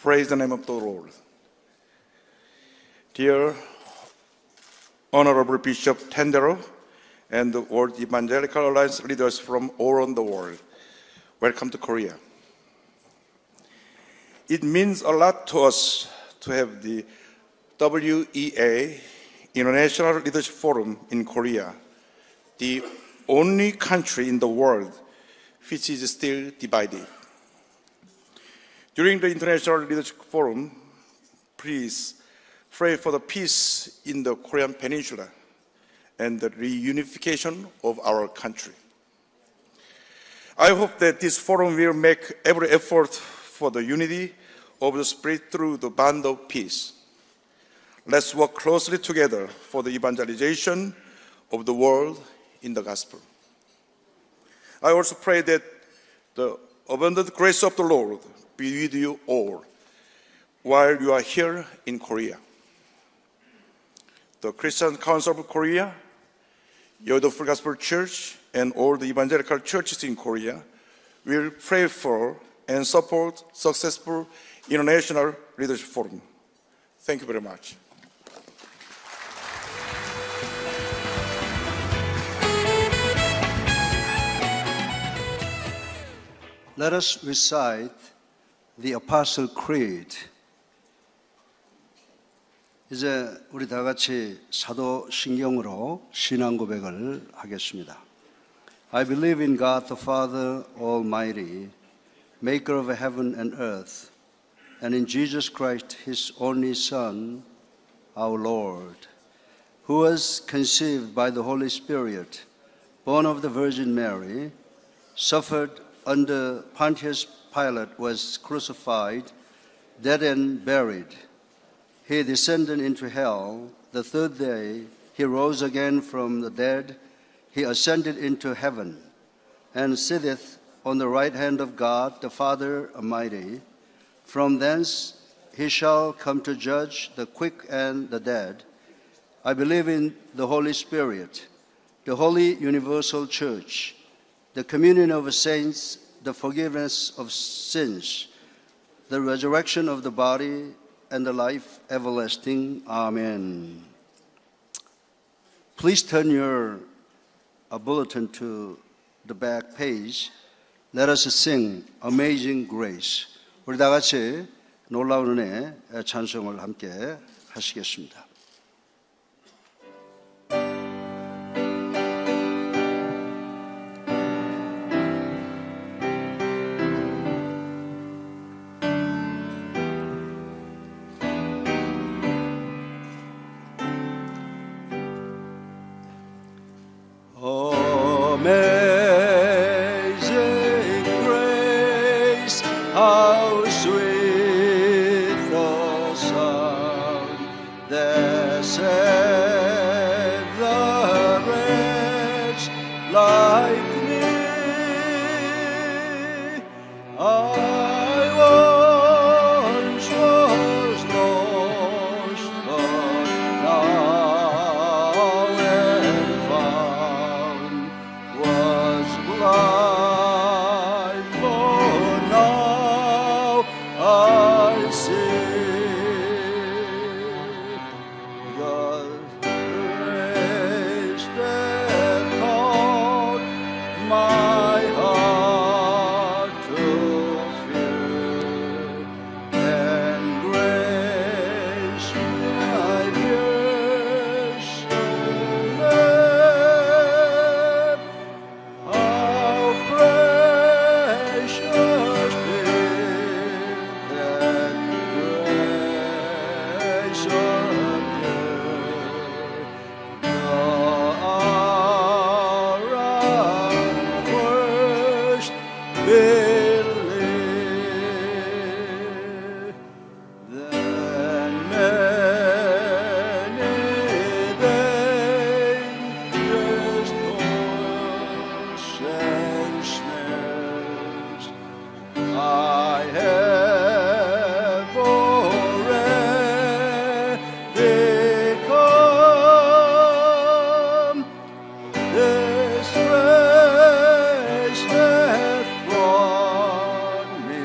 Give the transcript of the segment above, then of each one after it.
Praise the name of the Lord. Dear Honorable Bishop Tendero and the World Evangelical Alliance leaders from all around the world, welcome to Korea. It means a lot to us to have the WEA, International Leadership Forum in Korea, the only country in the world which is still divided. During the International Leadership Forum, please pray for the peace in the Korean Peninsula and the reunification of our country. I hope that this forum will make every effort for the unity of the spirit through the bond of peace. Let's work closely together for the evangelization of the world in the gospel. I also pray that the abundant grace of the Lord be with you all while you are here in Korea. The Christian Council of Korea, Yodo Full Gospel Church, and all the evangelical churches in Korea will pray for and support successful International Leadership Forum. Thank you very much. Let us recite the Apostle Creed. 이제 우리 다 같이 사도신경으로 신앙 고백을 하겠습니다. I believe in God the Father Almighty, maker of heaven and earth, and in Jesus Christ, His only Son, our Lord, who was conceived by the Holy Spirit, born of the Virgin Mary, suffered under Pontius Pilate, was crucified, dead and buried. He descended into hell. The third day, He rose again from the dead. He ascended into heaven and sitteth on the right hand of God, the Father Almighty. From thence He shall come to judge the quick and the dead. I believe in the Holy Spirit, the holy universal church, the communion of saints, the forgiveness of sins, the resurrection of the body, and the life everlasting. Amen. Please turn your bulletin to the back page. Let us sing Amazing Grace. 우리 다 같이 놀라운 은혜 찬송을 함께 하시겠습니다. Amazing grace, how sweet the sound that saved the wretch like me. I once was lost, but now am found. Was blind, but now I see. God's grace that taught my heart to fear, and grace my fears left. How precious did that grace appear, the hour I first believed. Then many dangerous toils and snares I have already come. This grace hath brought me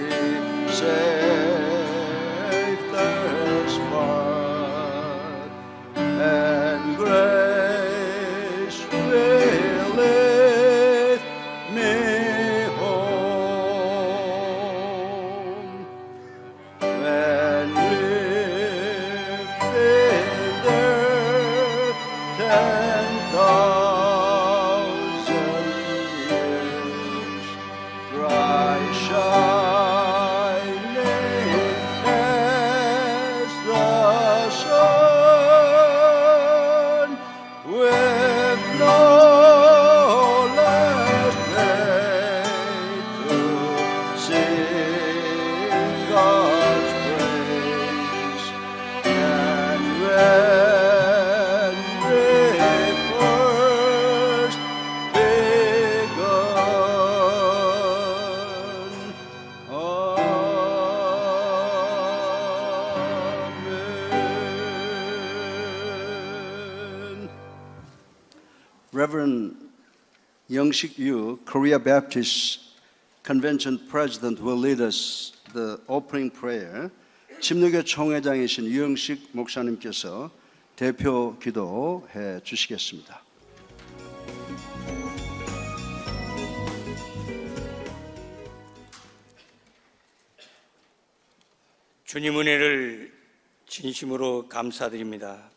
safe Reverend Young-Sik Yu, Korea Baptist Convention President, will lead us the opening prayer. 침례교 총회장이신 유영식 목사님께서 대표 기도해 주시겠습니다. 주님 은혜를 진심으로 감사드립니다.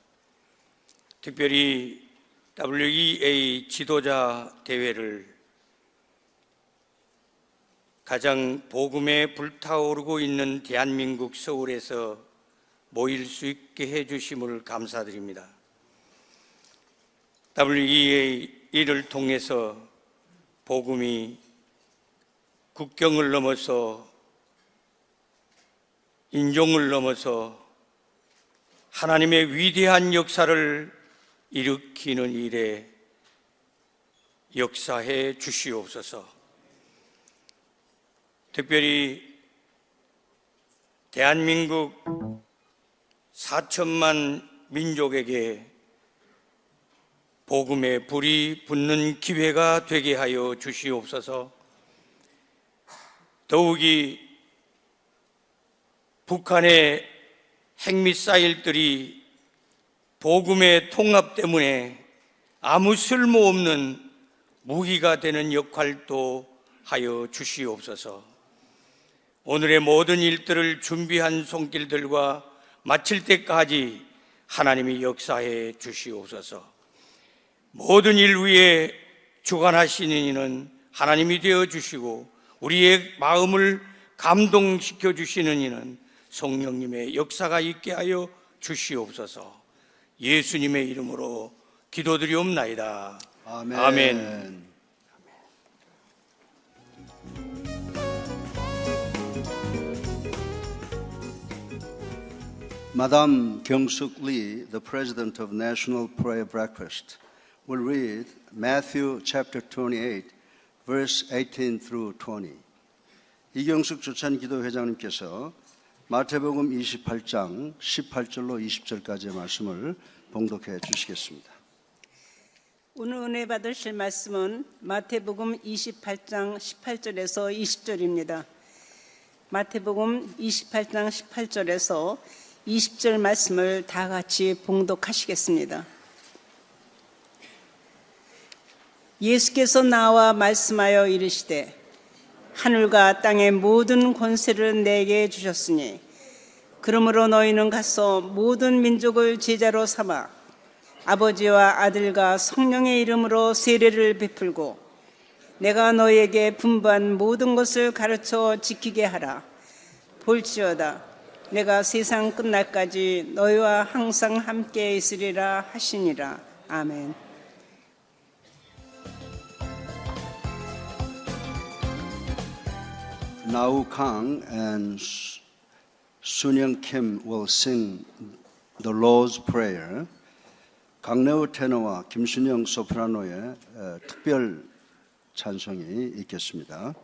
특별히 WEA 지도자 대회를 가장 복음에 불타오르고 있는 대한민국 서울에서 모일 수 있게 해주심을 감사드립니다. WEA를 통해서 복음이 국경을 넘어서 인종을 넘어서 하나님의 위대한 역사를 일으키는 일에 역사해 주시옵소서. 특별히 대한민국 4천만 민족에게 복음의 불이 붙는 기회가 되게 하여 주시옵소서. 더욱이 북한의 핵미사일들이 복음의 통합 때문에 아무 쓸모없는 무기가 되는 역할도 하여 주시옵소서. 오늘의 모든 일들을 준비한 손길들과 마칠 때까지 하나님이 역사해 주시옵소서. 모든 일 위에 주관하시는 이는 하나님이 되어 주시고 우리의 마음을 감동시켜 주시는 이는 성령님의 역사가 있게 하여 주시옵소서. 예수님의 이름으로 기도드리옵나이다. 아멘. 아멘. Madam Kyung-Suk Lee, the President of National Prayer Breakfast, will read Matthew chapter 28, verse 18 through 20. 이경숙 조찬 기도회장님께서 마태복음 28장 18절로 20절까지의 말씀을 봉독해 주시겠습니다. 오늘 은혜 받으실 말씀은 마태복음 28장 18절에서 20절입니다. 마태복음 28장 18절에서 20절 말씀을 다 같이 봉독하시겠습니다. 예수께서 나와 말씀하여 이르시되 하늘과 땅의 모든 권세를 내게 주셨으니 그러므로 너희는 가서 모든 민족을 제자로 삼아 아버지와 아들과 성령의 이름으로 세례를 베풀고 내가 너희에게 분부한 모든 것을 가르쳐 지키게 하라. 볼지어다 내가 세상 끝날까지 너희와 항상 함께 있으리라 하시니라. 아멘. Nau Kang and Sun Young Kim will sing the Lord's Prayer. 강래우 테너와 김순영 소프라노의 특별 찬송이 있겠습니다.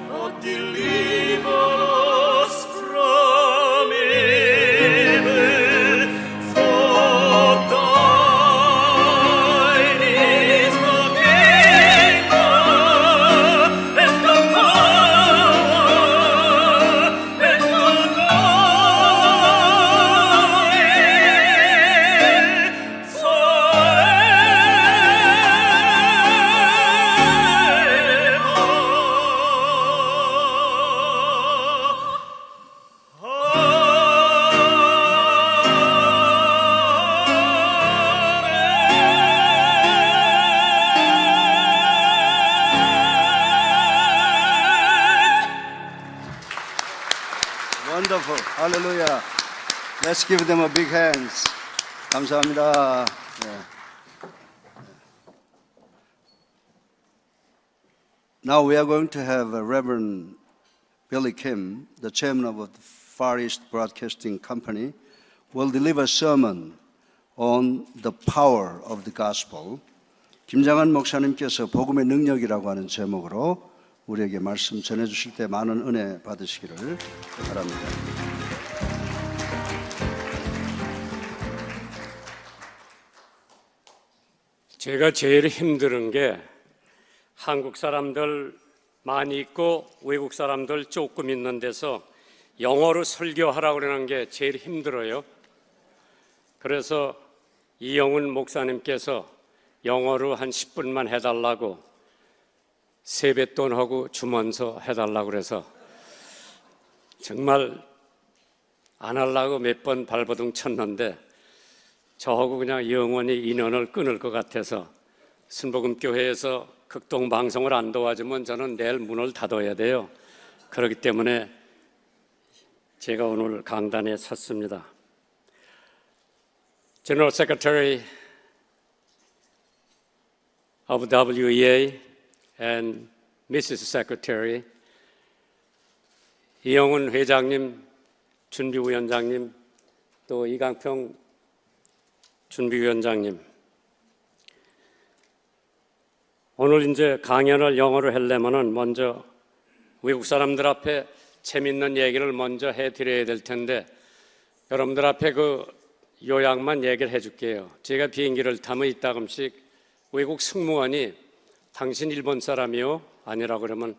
but deliver us from evil. For thine is the kingdom and the power and the glory Wonderful. Hallelujah. Let's give them a big hands. 감사합니다. 네. Now we are going to have Reverend Billy Kim, the chairman of the Far East Broadcasting Company, will deliver a sermon on the power of the gospel. 김장한 목사님께서 복음의 능력이라고 하는 제목으로 우리에게 말씀 전해주실 때 많은 은혜 받으시기를 바랍니다. 제가 제일 힘든 게 한국 사람들 많이 있고 외국 사람들 조금 있는 데서 영어로 설교하라고 그러는 게 제일 힘들어요. 그래서 이영훈 목사님께서 영어로 한 10분만 해달라고 세뱃돈하고 주문서 해달라고 그래서 정말 안 하려고 몇 번 발버둥 쳤는데 저하고 그냥 영원히 인연을 끊을 것 같아서 순복음교회에서 극동방송을 안 도와주면 저는 내일 문을 닫아야 돼요. 그렇기 때문에 제가 오늘 강단에 섰습니다. General Secretary of WEA and Mrs. Secretary, 이영훈 회장님, 준비위원장님, 또 이강평 준비위원장님, 오늘 이제 강연을 영어로 하려면은 먼저 외국 사람들 앞에 재밌는 얘기를 먼저 해드려야 될 텐데 여러분들 앞에 그 요약만 얘기를 해줄게요. 제가 비행기를 타면 이따금씩 외국 승무원이 당신 일본 사람이요? 아니라고 그러면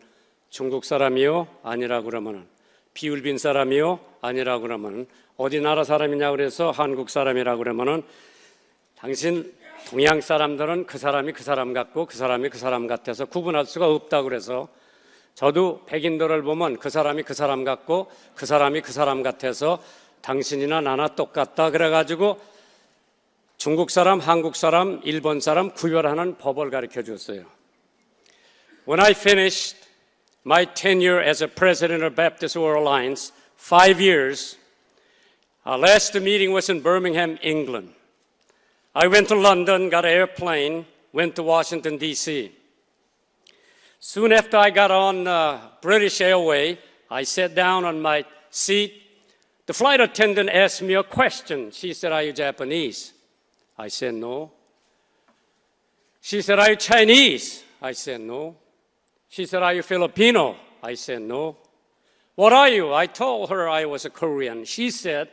중국 사람이요? 아니라고 그러면 비율빈 사람이요? 아니라고 그러면 어디 나라 사람이냐고 그래서 한국 사람이라고 그러면은 당신 동양 사람들은 그 사람이 그 사람 같고 그 사람이 그 사람 같아서 구분할 수가 없다고 그래서 저도 백인들을 보면 그 사람이 그 사람 같고 그 사람이 그 사람 같아서 당신이나 나나 똑같다 그래가지고 중국 사람, 한국 사람, 일본 사람 구별하는 법을 가르쳐 줬어요. When I finished my tenure as a president of Baptist World Alliance, 5 years, our last meeting was in Birmingham, England. I went to London, got an airplane, went to Washington, D.C. Soon after I got on British Airways, I sat down on my seat. The flight attendant asked me a question. She said, "Are you Japanese?" I said, "No." She said, "Are you Chinese?" I said, "No." She said, "Are you Filipino?" I said, "No." "What are you?" I told her I was a Korean. She said,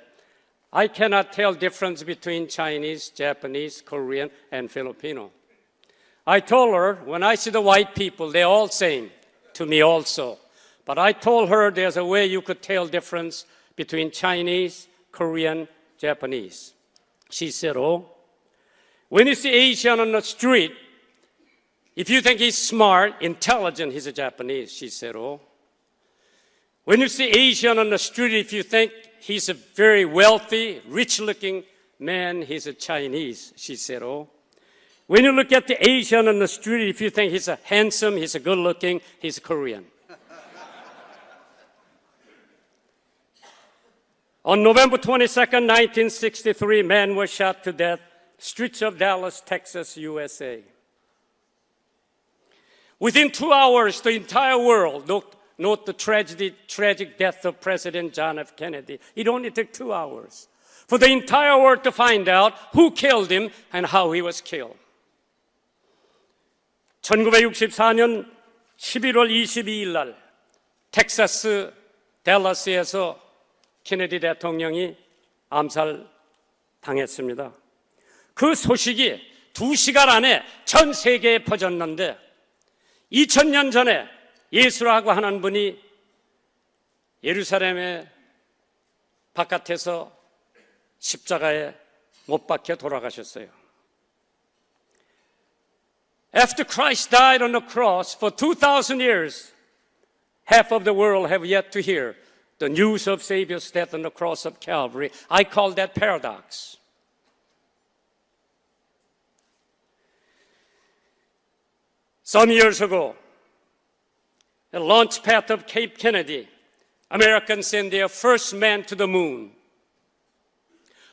"I cannot tell difference between Chinese, Japanese, Korean, and Filipino." I told her, when I see the white people, they're all same to me also. But I told her there's a way you could tell difference between Chinese, Korean, Japanese. She said, "Oh, when you see Asian on the street, if you think he's smart, intelligent, he's a Japanese." She said, "Oh. When you see Asian on the street, if you think he's a very wealthy, rich-looking man, he's a Chinese." She said, "Oh. When you look at the Asian on the street, if you think he's a handsome, he's a good-looking, he's a Korean." On November 22nd, 1963, men were shot to death, streets of Dallas, Texas, USA. Within 2 hours, the entire world note the tragic death of President John F. Kennedy. It only took 2 hours for the entire world to find out who killed him and how he was killed. 1964년 11월 22일 날 텍사스 댈러스에서 케네디 대통령이 암살당했습니다. 그 소식이 2시간 안에 전 세계에 퍼졌는데 2000년 전에 예수라고 하는 분이 예루살렘의 바깥에서 십자가에 못 박혀 돌아가셨어요. After Christ died on the cross for 2,000 years, half of the world have yet to hear the news of Savior's death on the cross of Calvary. I call that paradox. Some years ago, the launch pad of Cape Kennedy, Americans sent their first man to the moon.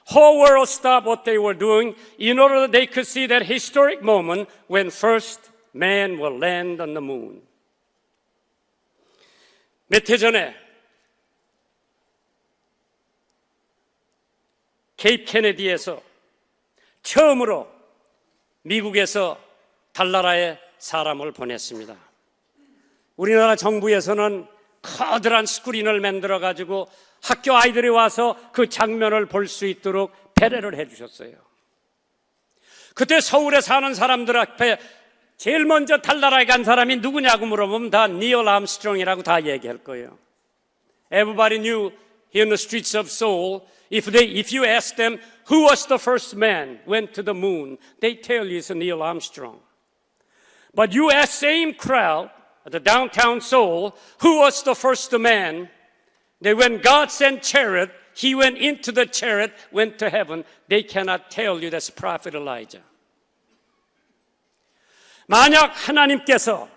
Whole world stopped what they were doing in order that they could see that historic moment when first man will land on the moon. 몇 해 전에 케이프 케네디에서 처음으로 미국에서 달나라에 사람을 보냈습니다. 우리나라 정부에서는 커다란 스크린을 만들어 가지고 학교 아이들이 와서 그 장면을 볼 수 있도록 배려를 해 주셨어요. 그때 서울에 사는 사람들 앞에 제일 먼저 달나라에 간 사람이 누구냐고 물어보면 다 니얼 암스트롱이라고 다 얘기할 거예요. Everybody knew here in the streets of Seoul, if you ask them who was the first man went to the moon, they tell you it's Neil Armstrong. But you ask same crowd at the downtown Seoul, who was the first man? That when God sent chariot, he went into the chariot, went to heaven. They cannot tell you that's prophet Elijah. 만약 하나님께서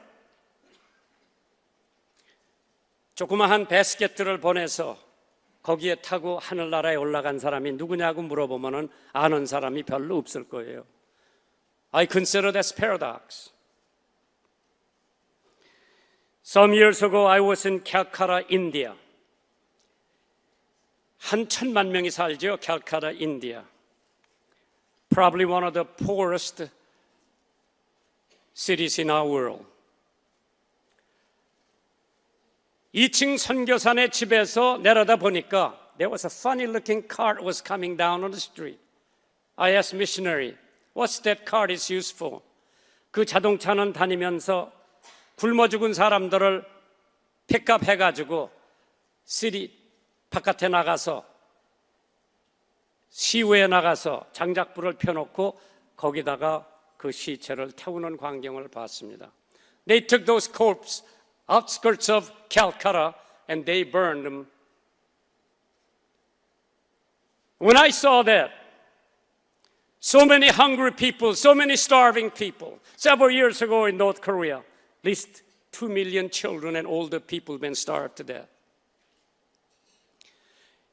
조그마한 바스켓들을 보내서 거기에 타고 하늘나라에 올라간 사람이 누구냐고 물어보면은 아는 사람이 별로 없을 거예요. I consider that's paradox. Some years ago, I was in Calcutta, India. 한 1,000만 명이 살죠, Calcutta, India. Probably one of the poorest cities in our world. 2층 선교사네 집에서 내려다 보니까 there was a funny looking cart was coming down on the street. I asked missionary, what's that cart is used for? 그 자동차는 다니면서 굶어 죽은 사람들을 픽업해가지고 시리 바깥에 나가서 시외에 나가서 장작불을 펴놓고 거기다가 그 시체를 태우는 광경을 봤습니다. They took those corpses outskirts of Calcutta and they burned them. When I saw that, so many hungry people, so many starving people, several years ago in North Korea, at least 2 million children and older people been starved to death.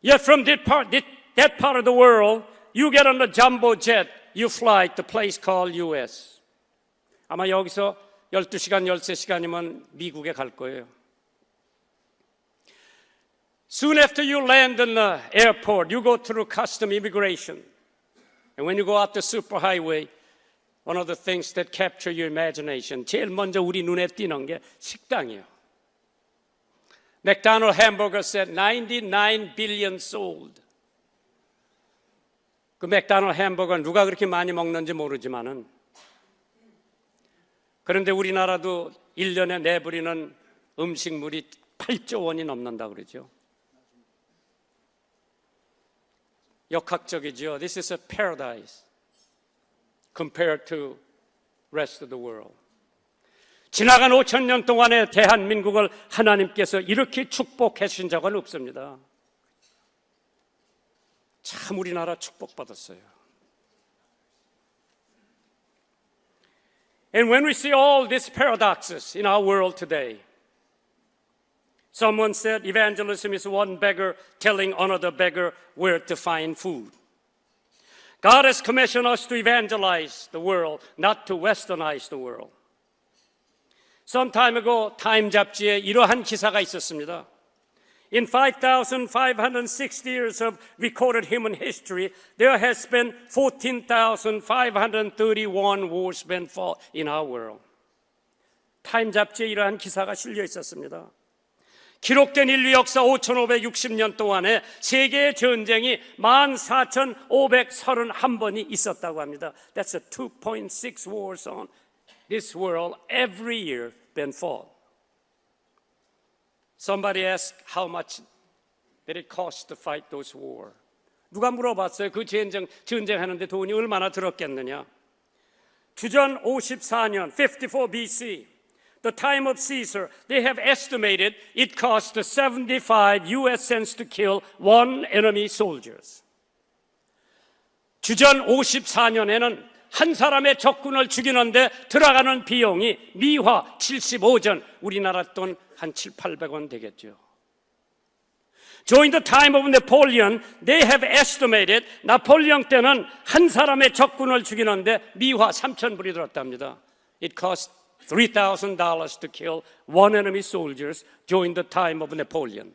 Yet from that part of the world, you get on the jumbo jet, you fly to a place called US. 아마 여기서 12시간, 13시간이면 미국에 갈 거예요. Soon after you land in the airport, you go through custom immigration. And when you go out the superhighway, one of the things that capture your imagination, 제일 먼저 우리 눈에 띄는 게 식당이에요. McDonald's hamburger said 99 billion sold. 그 맥도날드 햄버거는 누가 그렇게 많이 먹는지 모르지만은 그런데 우리나라도 1년에 내버리는 음식물이 8조 원이 넘는다 그러죠. 역학적이죠. This is a paradise compared to rest of the world. 지나간 5,000년 동안의 대한민국을 하나님께서 이렇게 축복해 주신 적은 없습니다. 참 우리나라 축복받았어요. And when we see all these paradoxes in our world today, someone said evangelism is one beggar telling another beggar where to find food. God has commissioned us to evangelize the world, not to westernize the world. Some time ago, 타임 잡지에 이러한 기사가 있었습니다. In 5,560 years of recorded human history, there has been 14,531 wars been fought in our world. 타임 잡지에 이러한 기사가 실려 있었습니다. 기록된 인류 역사 5,560년 동안에 세계의 전쟁이 14,531번이 있었다고 합니다. That's a 2.6 wars on this world every year been fought. Somebody asked how much did it cost to fight those wars? 누가 물어봤어요? 그 전쟁하는데 돈이 얼마나 들었겠느냐? 주전 54년, 54 BC, the time of Caesar, they have estimated it cost 75 US cents to kill one enemy soldiers. 주전 54년에는 한 사람의 적군을 죽이는데 들어가는 비용이 미화 75전, 우리나라 돈 한 700~800원 되겠죠. During the time of Napoleon, they have estimated 나폴레옹 때는 한 사람의 적군을 죽이는데 미화 3,000불이 들었답니다. It cost $3,000 to kill one enemy soldiers during the time of Napoleon.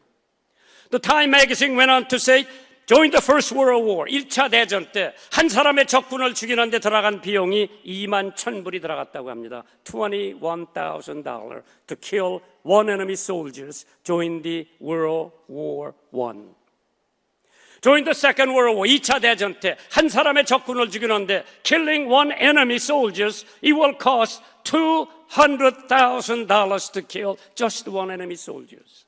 The Time magazine went on to say, during the First World War, 1차 대전 때 한 사람의 적군을 죽이는데 들어간 비용이 21,000불이 들어갔다고 합니다. $21,000 to kill one enemy soldiers during the World War I. During the Second World War, 2차 대전 때 한 사람의 적군을 죽이는데 killing one enemy soldiers, it will cost $200,000 to kill just one enemy soldiers.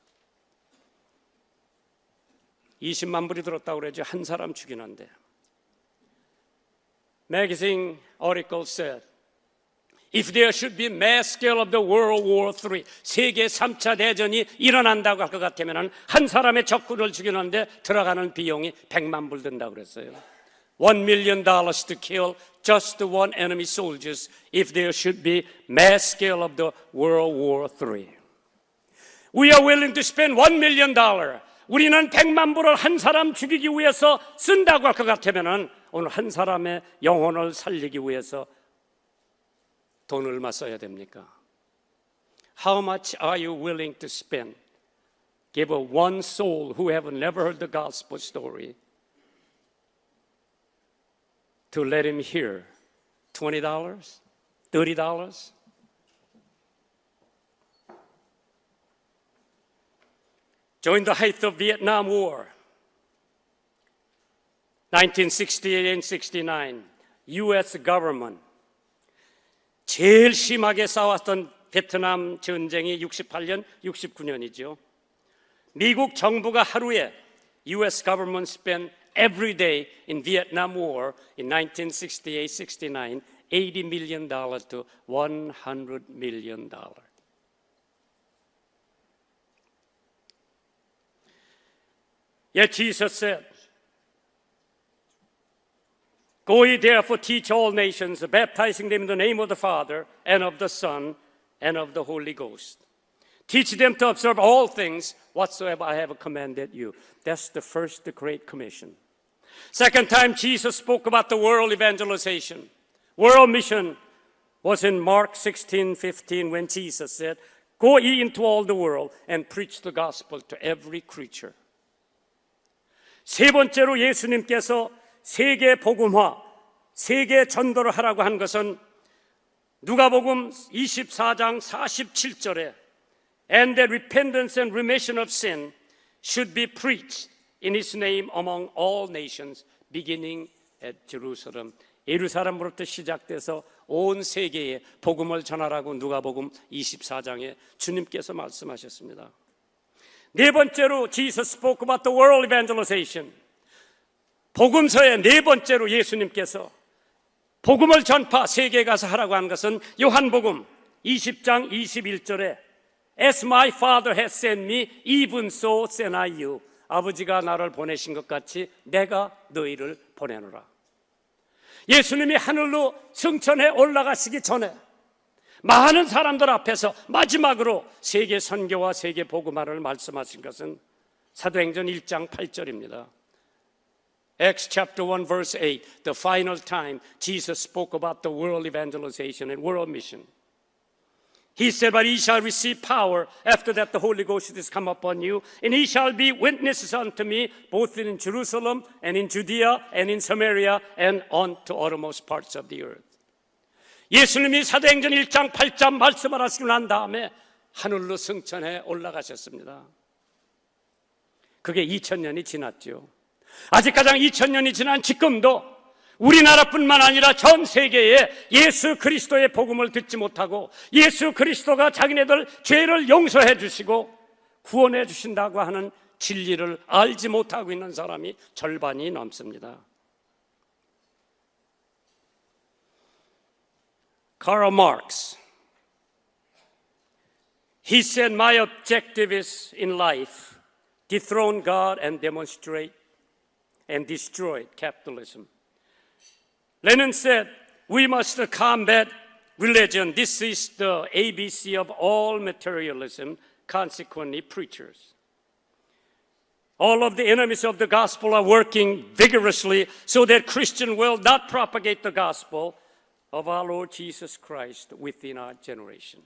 20만 불이 들었다고 그러죠. 한 사람 죽이는데. Magazine article said, if there should be mass scale of the World War III, 세계 3차 대전이 일어난다고 할 것 같으면 한 사람의 적군을 죽이는데 들어가는 비용이 100만 불 든다고 그랬어요. $1 million to kill just one enemy soldiers if there should be mass scale of the World War III. We are willing to spend $1 million. 우리는 100만 불을 한 사람 죽이기 위해서 쓴다고 할 것 같으면 오늘 한 사람의 영혼을 살리기 위해서 돈 얼마 써야 됩니까? How much are you willing to spend? Give a one soul who have never heard the gospel story to let him hear $20? $30? During the height of Vietnam War, 1968 and 69, U.S. government 제일 심하게 싸웠던 베트남 전쟁이 68년, 69년이죠. 미국 정부가 하루에 U.S. government spent every day in Vietnam War in 1968-69, $80 million to $100 million. Yet Jesus said, go ye therefore teach all nations, baptizing them in the name of the Father and of the Son and of the Holy Ghost. Teach them to observe all things whatsoever I have commanded you. That's the first, the Great Commission. Second time Jesus spoke about the world evangelization. World mission was in Mark 16:15 when Jesus said, go ye into all the world and preach the gospel to every creature. 세 번째로 예수님께서 세계 복음화, 세계 전도를 하라고 한 것은 누가복음 24장 47절에 And that repentance and remission of sin should be preached in His name among all nations, beginning at Jerusalem. 예루살렘으로부터 시작돼서 온 세계에 복음을 전하라고 누가복음 24장에 주님께서 말씀하셨습니다. 네 번째로 Jesus spoke about the world evangelization. 복음서의 네 번째로 예수님께서 복음을 전파 세계에 가서 하라고 한 것은 요한복음 20장 21절에 As my Father has sent me, even so send I you. 아버지가 나를 보내신 것 같이 내가 너희를 보내노라. 예수님이 하늘로 승천해 올라가시기 전에 많은 사람들 앞에서 마지막으로 세계 선교와 세계 복음화를 말씀하신 것은 사도행전 1장 8절입니다. Acts chapter 1 verse 8, the final time Jesus spoke about the world evangelization and world mission. He said, but ye shall receive power. After that the Holy Ghost is come upon you, and ye shall be witnesses unto me, both in Jerusalem and in Judea and in Samaria and unto uttermost parts of the earth. 예수님이 사도행전 1장 8장 말씀을 하시고 난 다음에 하늘로 승천해 올라가셨습니다. 그게 2000년이 지났죠. 아직 가장 2000년이 지난 지금도 우리나라뿐만 아니라 전 세계에 예수 그리스도의 복음을 듣지 못하고 예수 그리스도가 자기네들 죄를 용서해 주시고 구원해 주신다고 하는 진리를 알지 못하고 있는 사람이 절반이 넘습니다. Karl Marx, he said, my objective is in life, dethrone God and demonstrate and destroy capitalism. Lenin said, we must combat religion. This is the ABC of all materialism, consequently preachers. All of the enemies of the gospel are working vigorously so that Christians will not propagate the gospel of our Lord Jesus Christ within our generation.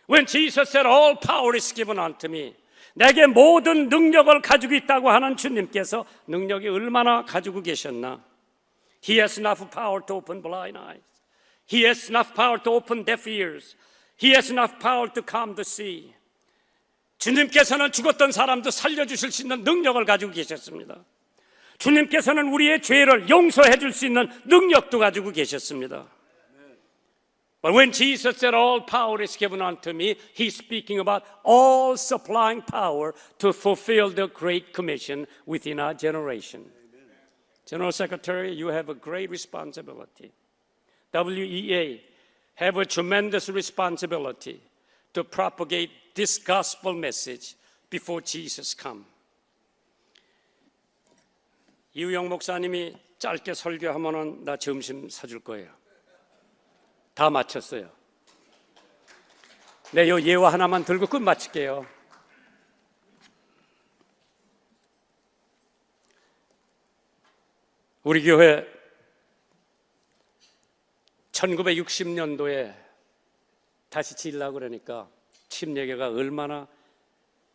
When Jesus said, all power is given unto me, 내게 모든 능력을 가지고 있다고 하는 주님께서 능력이 얼마나 가지고 계셨나? He has enough power to open blind eyes. He has enough power to open deaf ears. He has enough power to calm the sea. 주님께서는 죽었던 사람도 살려주실 수 있는 능력을 가지고 계셨습니다. 주님께서는 우리의 죄를 용서해 줄 수 있는 능력도 가지고 계셨습니다. But when Jesus said, all power is given unto me, he's speaking about all supplying power to fulfill the Great Commission within our generation. General Secretary, you have a great responsibility. WEA have a tremendous responsibility to propagate this gospel message before Jesus comes. 이우영 목사님이 짧게 설교하면은 나 점심 사줄 거예요. 다 마쳤어요. 네, 요 예화 하나만 들고 끝 마칠게요. 우리 교회 1960년도에 다시 지으려고 그러니까 침례교가 얼마나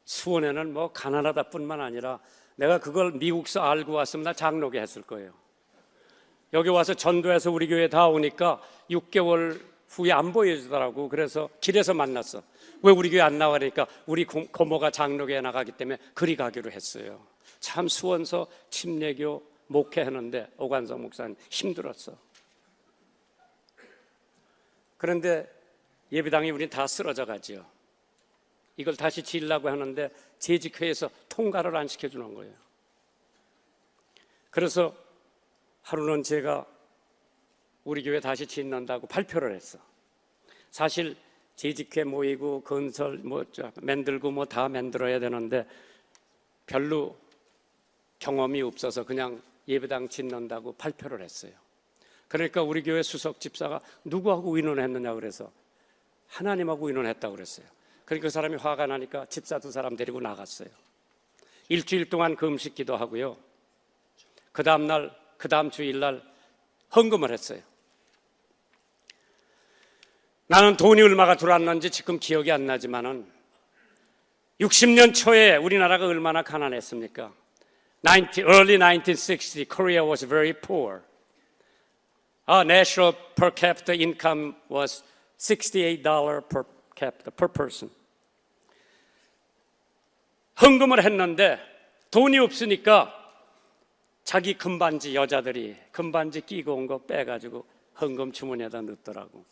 수원에는 뭐 가난하다 뿐만 아니라 내가 그걸 미국서 알고 왔으면 나 장로교 했을 거예요. 여기 와서 전도해서 우리 교회 다 오니까 6개월 후에 안 보여주더라고. 그래서 길에서 만났어. 왜 우리 교회 안 나와? 그러니까 우리 고모가 장로교에 나가기 때문에 그리 가기로 했어요. 참 수원서 침례교 목회하는데 오관성 목사님 힘들었어. 그런데 예배당이 우린 다 쓰러져 가지요. 이걸 다시 지으려고 하는데 재직회에서 통과를 안 시켜주는 거예요. 그래서 하루는 제가 우리 교회 다시 짓는다고 발표를 했어. 사실 재직회 모이고 건설 만들고 다 만들어야 되는데 별로 경험이 없어서 그냥 예배당 짓는다고 발표를 했어요. 그러니까 우리 교회 수석 집사가 누구하고 의논했느냐 그래서 하나님하고 의논했다고 그랬어요. 그러니까 그 사람이 화가 나니까 집사 2사람 데리고 나갔어요. 일주일 동안 금식 기도하고요. 그 다음 주일날 헌금을 했어요. 나는 돈이 얼마가 들어왔는지 지금 기억이 안 나지만은 60년 초에 우리나라가 얼마나 가난했습니까? Early 1960, Korea was very poor. Our national per capita income was $68 per capita, per person. 헌금을 했는데 돈이 없으니까 자기 금반지 여자들이 금반지 끼고 온 거 빼가지고 헌금 주머니에다 넣더라고.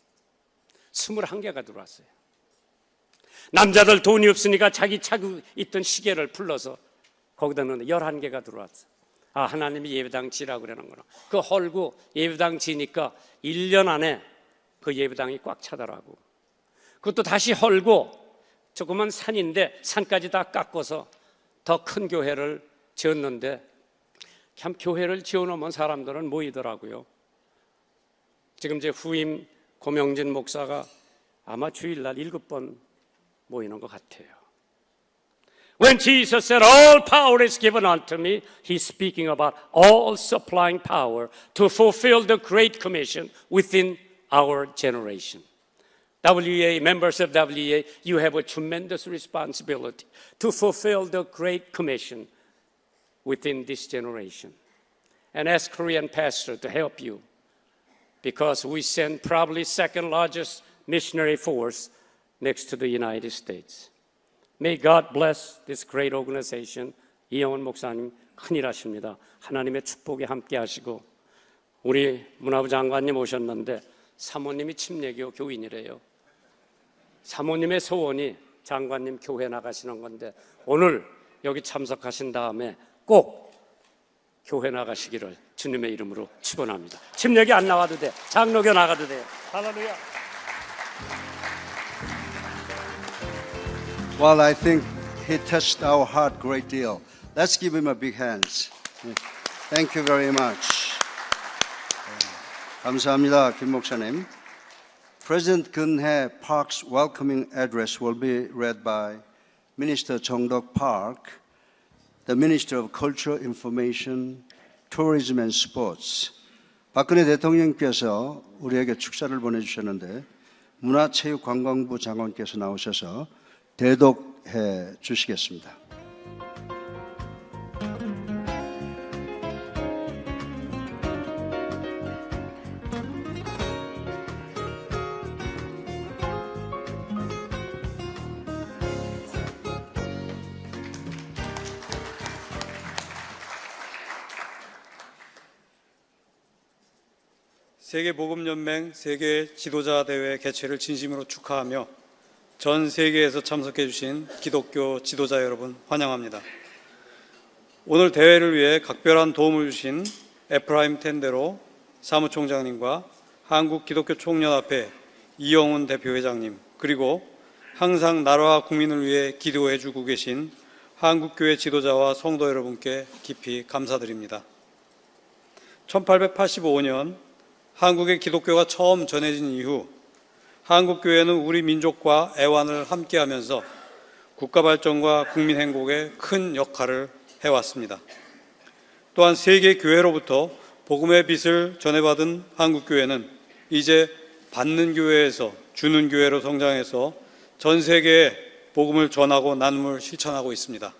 21개가 들어왔어요. 남자들 돈이 없으니까 자기 차고 있던 시계를 풀러서 거기다 넣는 11개가 들어왔어. 아, 하나님이 예배당 지라고 그러는구나. 그거 헐고 예배당 지니까 1년 안에 그 예배당이 꽉 차더라고. 그것도 다시 헐고 조그만 산인데 산까지 다 깎아서 더 큰 교회를 지었는데 참 교회를 지어놓으면 사람들은 모이더라고요. 지금 이제 후임 고명진 목사가 아마 주일날 7번 모이는 것 같아요. When Jesus said, all power is given unto me, he's speaking about all supplying power to fulfill the Great Commission within our generation. WEA, members of WEA, you have a tremendous responsibility to fulfill the Great Commission within this generation. And ask Korean pastor to help you because we send probably second largest missionary force next to the United States. May God bless this great organization. 이영훈 목사님 큰일 하십니다. 하나님의 축복이 함께 하시고 우리 문화부 장관님 오셨는데 사모님이 침례교 교인이래요. 사모님의 소원이 장관님 교회 나가시는 건데 오늘 여기 참석하신 다음에 꼭 교회 나가시기를 주님의 이름으로 축원합니다. 침례교 안 나와도 돼. 장로교 나가도 돼요. 할렐루야. Well, I think he touched our heart a great deal. Let's give him a big hand. Thank you very much. 감사합니다, 김 목사님. President Keun-hee Park's welcoming address will be read by Minister Jong-dok Park, the Minister of Culture, Information, Tourism and Sports. 박근혜 대통령께서 우리에게 축사를 보내주셨는데 문화체육관광부 장관께서 나오셔서 대독해 주시겠습니다. 세계복음연맹 세계 지도자 대회 개최를 진심으로 축하하며 전 세계에서 참석해 주신 기독교 지도자 여러분 환영합니다. 오늘 대회를 위해 각별한 도움을 주신 에프라임 텐데로 사무총장님과 한국기독교총연합회 이영훈 대표회장님, 그리고 항상 나라와 국민을 위해 기도해 주고 계신 한국교회 지도자와 성도 여러분께 깊이 감사드립니다. 1885년 한국의 기독교가 처음 전해진 이후 한국교회는 우리 민족과 애완을 함께하면서 국가 발전과 국민 행복에 큰 역할을 해왔습니다. 또한 세계 교회로부터 복음의 빛을 전해받은 한국교회는 이제 받는 교회에서 주는 교회로 성장해서 전 세계에 복음을 전하고 나눔을 실천하고 있습니다.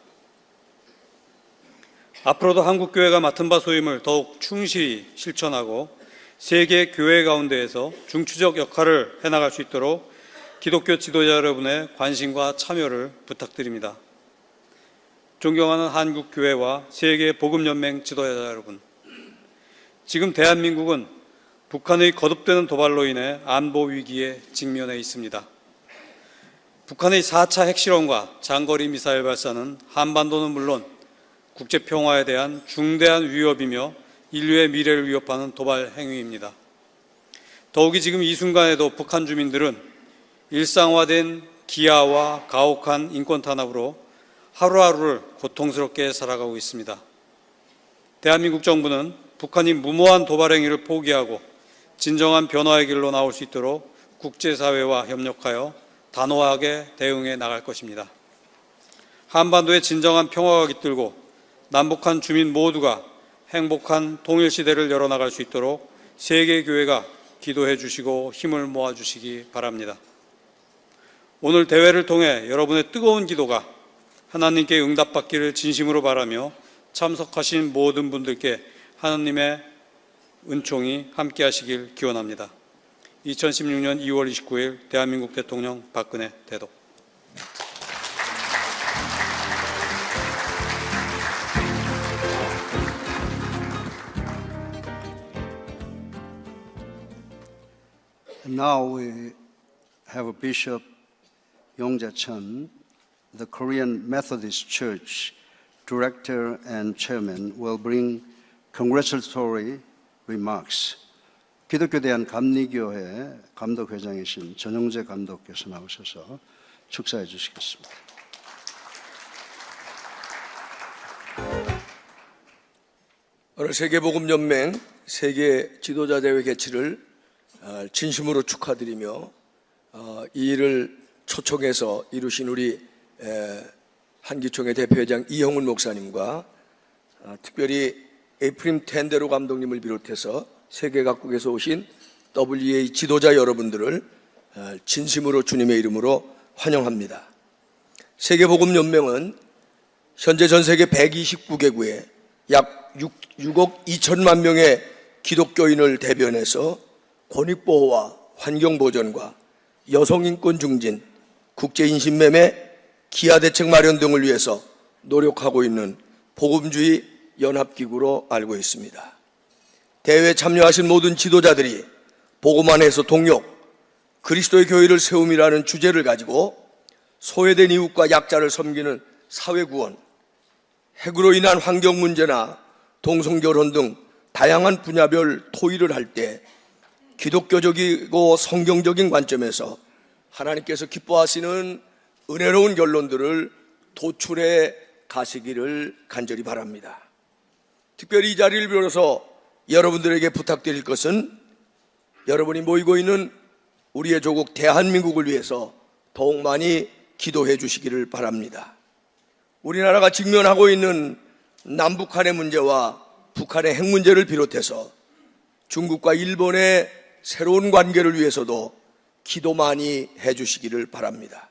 앞으로도 한국교회가 맡은 바 소임을 더욱 충실히 실천하고 세계 교회 가운데에서 중추적 역할을 해나갈 수 있도록 기독교 지도자 여러분의 관심과 참여를 부탁드립니다. 존경하는 한국교회와 세계 복음연맹 지도자 여러분, 지금 대한민국은 북한의 거듭되는 도발로 인해 안보 위기에 직면해 있습니다. 북한의 4차 핵실험과 장거리 미사일 발사는 한반도는 물론 국제 평화에 대한 중대한 위협이며 인류의 미래를 위협하는 도발 행위입니다. 더욱이 지금 이 순간에도 북한 주민들은 일상화된 기아와 가혹한 인권 탄압으로 하루하루를 고통스럽게 살아가고 있습니다. 대한민국 정부는 북한이 무모한 도발 행위를 포기하고 진정한 변화의 길로 나올 수 있도록 국제사회와 협력하여 단호하게 대응해 나갈 것입니다. 한반도의 진정한 평화가 깃들고 남북한 주민 모두가 행복한 통일시대를 열어나갈 수 있도록 세계교회가 기도해 주시고 힘을 모아주시기 바랍니다. 오늘 대회를 통해 여러분의 뜨거운 기도가 하나님께 응답받기를 진심으로 바라며 참석하신 모든 분들께 하나님의 은총이 함께 하시길 기원합니다. 2016년 2월 29일 대한민국 대통령 박근혜 대독. Now we have a Bishop Yong Jae-chun, the Korean Methodist Church Director and Chairman, will bring congratulatory remarks. 기독교 대한 감리교회 감독회장이신 전영재 감독께서 나오셔서 축사해 주시겠습니다. 오늘 세계복음연맹 세계 지도자 대회 개최를 진심으로 축하드리며 이 일을 초청해서 이루신 우리 한기총회 대표회장 이영훈 목사님과 특별히 에프림 텐데로 감독님을 비롯해서 세계 각국에서 오신 WA 지도자 여러분들을 진심으로 주님의 이름으로 환영합니다. 세계복음연맹은 현재 전 세계 129개국에 약 6억 2천만 명의 기독교인을 대변해서 권익보호와 환경보전과 여성인권 증진, 국제인신매매, 기아대책 마련 등을 위해서 노력하고 있는 복음주의 연합기구로 알고 있습니다. 대회에 참여하신 모든 지도자들이 복음 안에서 동력, 그리스도의 교회를 세움이라는 주제를 가지고 소외된 이웃과 약자를 섬기는 사회구원, 핵으로 인한 환경 문제나 동성결혼 등 다양한 분야별 토의를 할 때 기독교적이고 성경적인 관점에서 하나님께서 기뻐하시는 은혜로운 결론들을 도출해 가시기를 간절히 바랍니다. 특별히 이 자리를 빌어서 여러분들에게 부탁드릴 것은 여러분이 모이고 있는 우리의 조국 대한민국을 위해서 더욱 많이 기도해 주시기를 바랍니다. 우리나라가 직면하고 있는 남북한의 문제와 북한의 핵 문제를 비롯해서 중국과 일본의 새로운 관계를 위해서도 기도 많이 해 주시기를 바랍니다.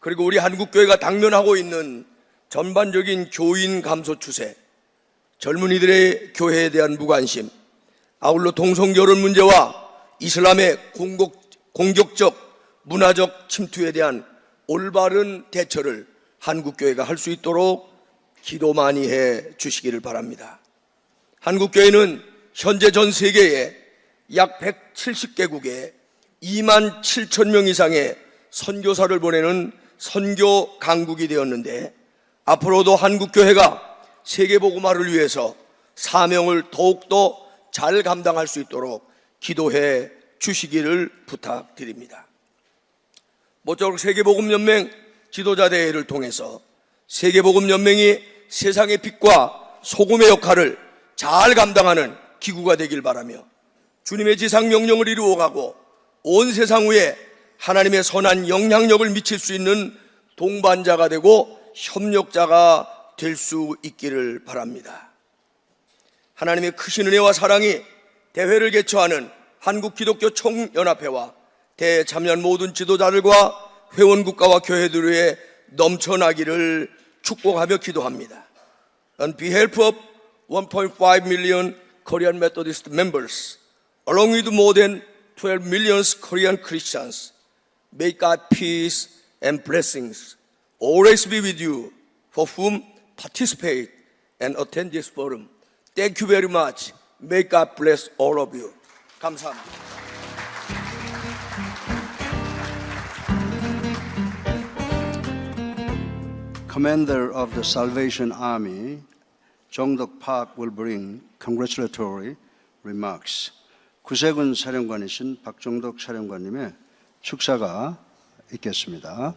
그리고 우리 한국교회가 당면하고 있는 전반적인 교인 감소 추세, 젊은이들의 교회에 대한 무관심, 아울러 동성결혼 문제와 이슬람의 공격적 문화적 침투에 대한 올바른 대처를 한국교회가 할 수 있도록 기도 많이 해 주시기를 바랍니다. 한국교회는 현재 전 세계에 약 170개국에 2만 7천 명 이상의 선교사를 보내는 선교 강국이 되었는데 앞으로도 한국교회가 세계복음화를 위해서 사명을 더욱더 잘 감당할 수 있도록 기도해 주시기를 부탁드립니다. 모쪼록 세계복음연맹 지도자대회를 통해서 세계복음연맹이 세상의 빛과 소금의 역할을 잘 감당하는 기구가 되길 바라며 주님의 지상명령을 이루어가고 온 세상 위에 하나님의 선한 영향력을 미칠 수 있는 동반자가 되고 협력자가 될 수 있기를 바랍니다. 하나님의 크신 은혜와 사랑이 대회를 개최하는 한국기독교 총연합회와 대회에 참여한 모든 지도자들과 회원국가와 교회들 위해 넘쳐나기를 축복하며 기도합니다. On behalf of 1.5 million Korean Methodist members, along with more than 12 million Korean Christians, may God peace and blessings always be with you for whom participate and attend this forum. Thank you very much. May God bless all of you. 감사합니다. Commander of the Salvation Army, 정덕 Park will bring congratulatory remarks. 구세군 사령관이신 박정덕 사령관님의 축사가 있겠습니다.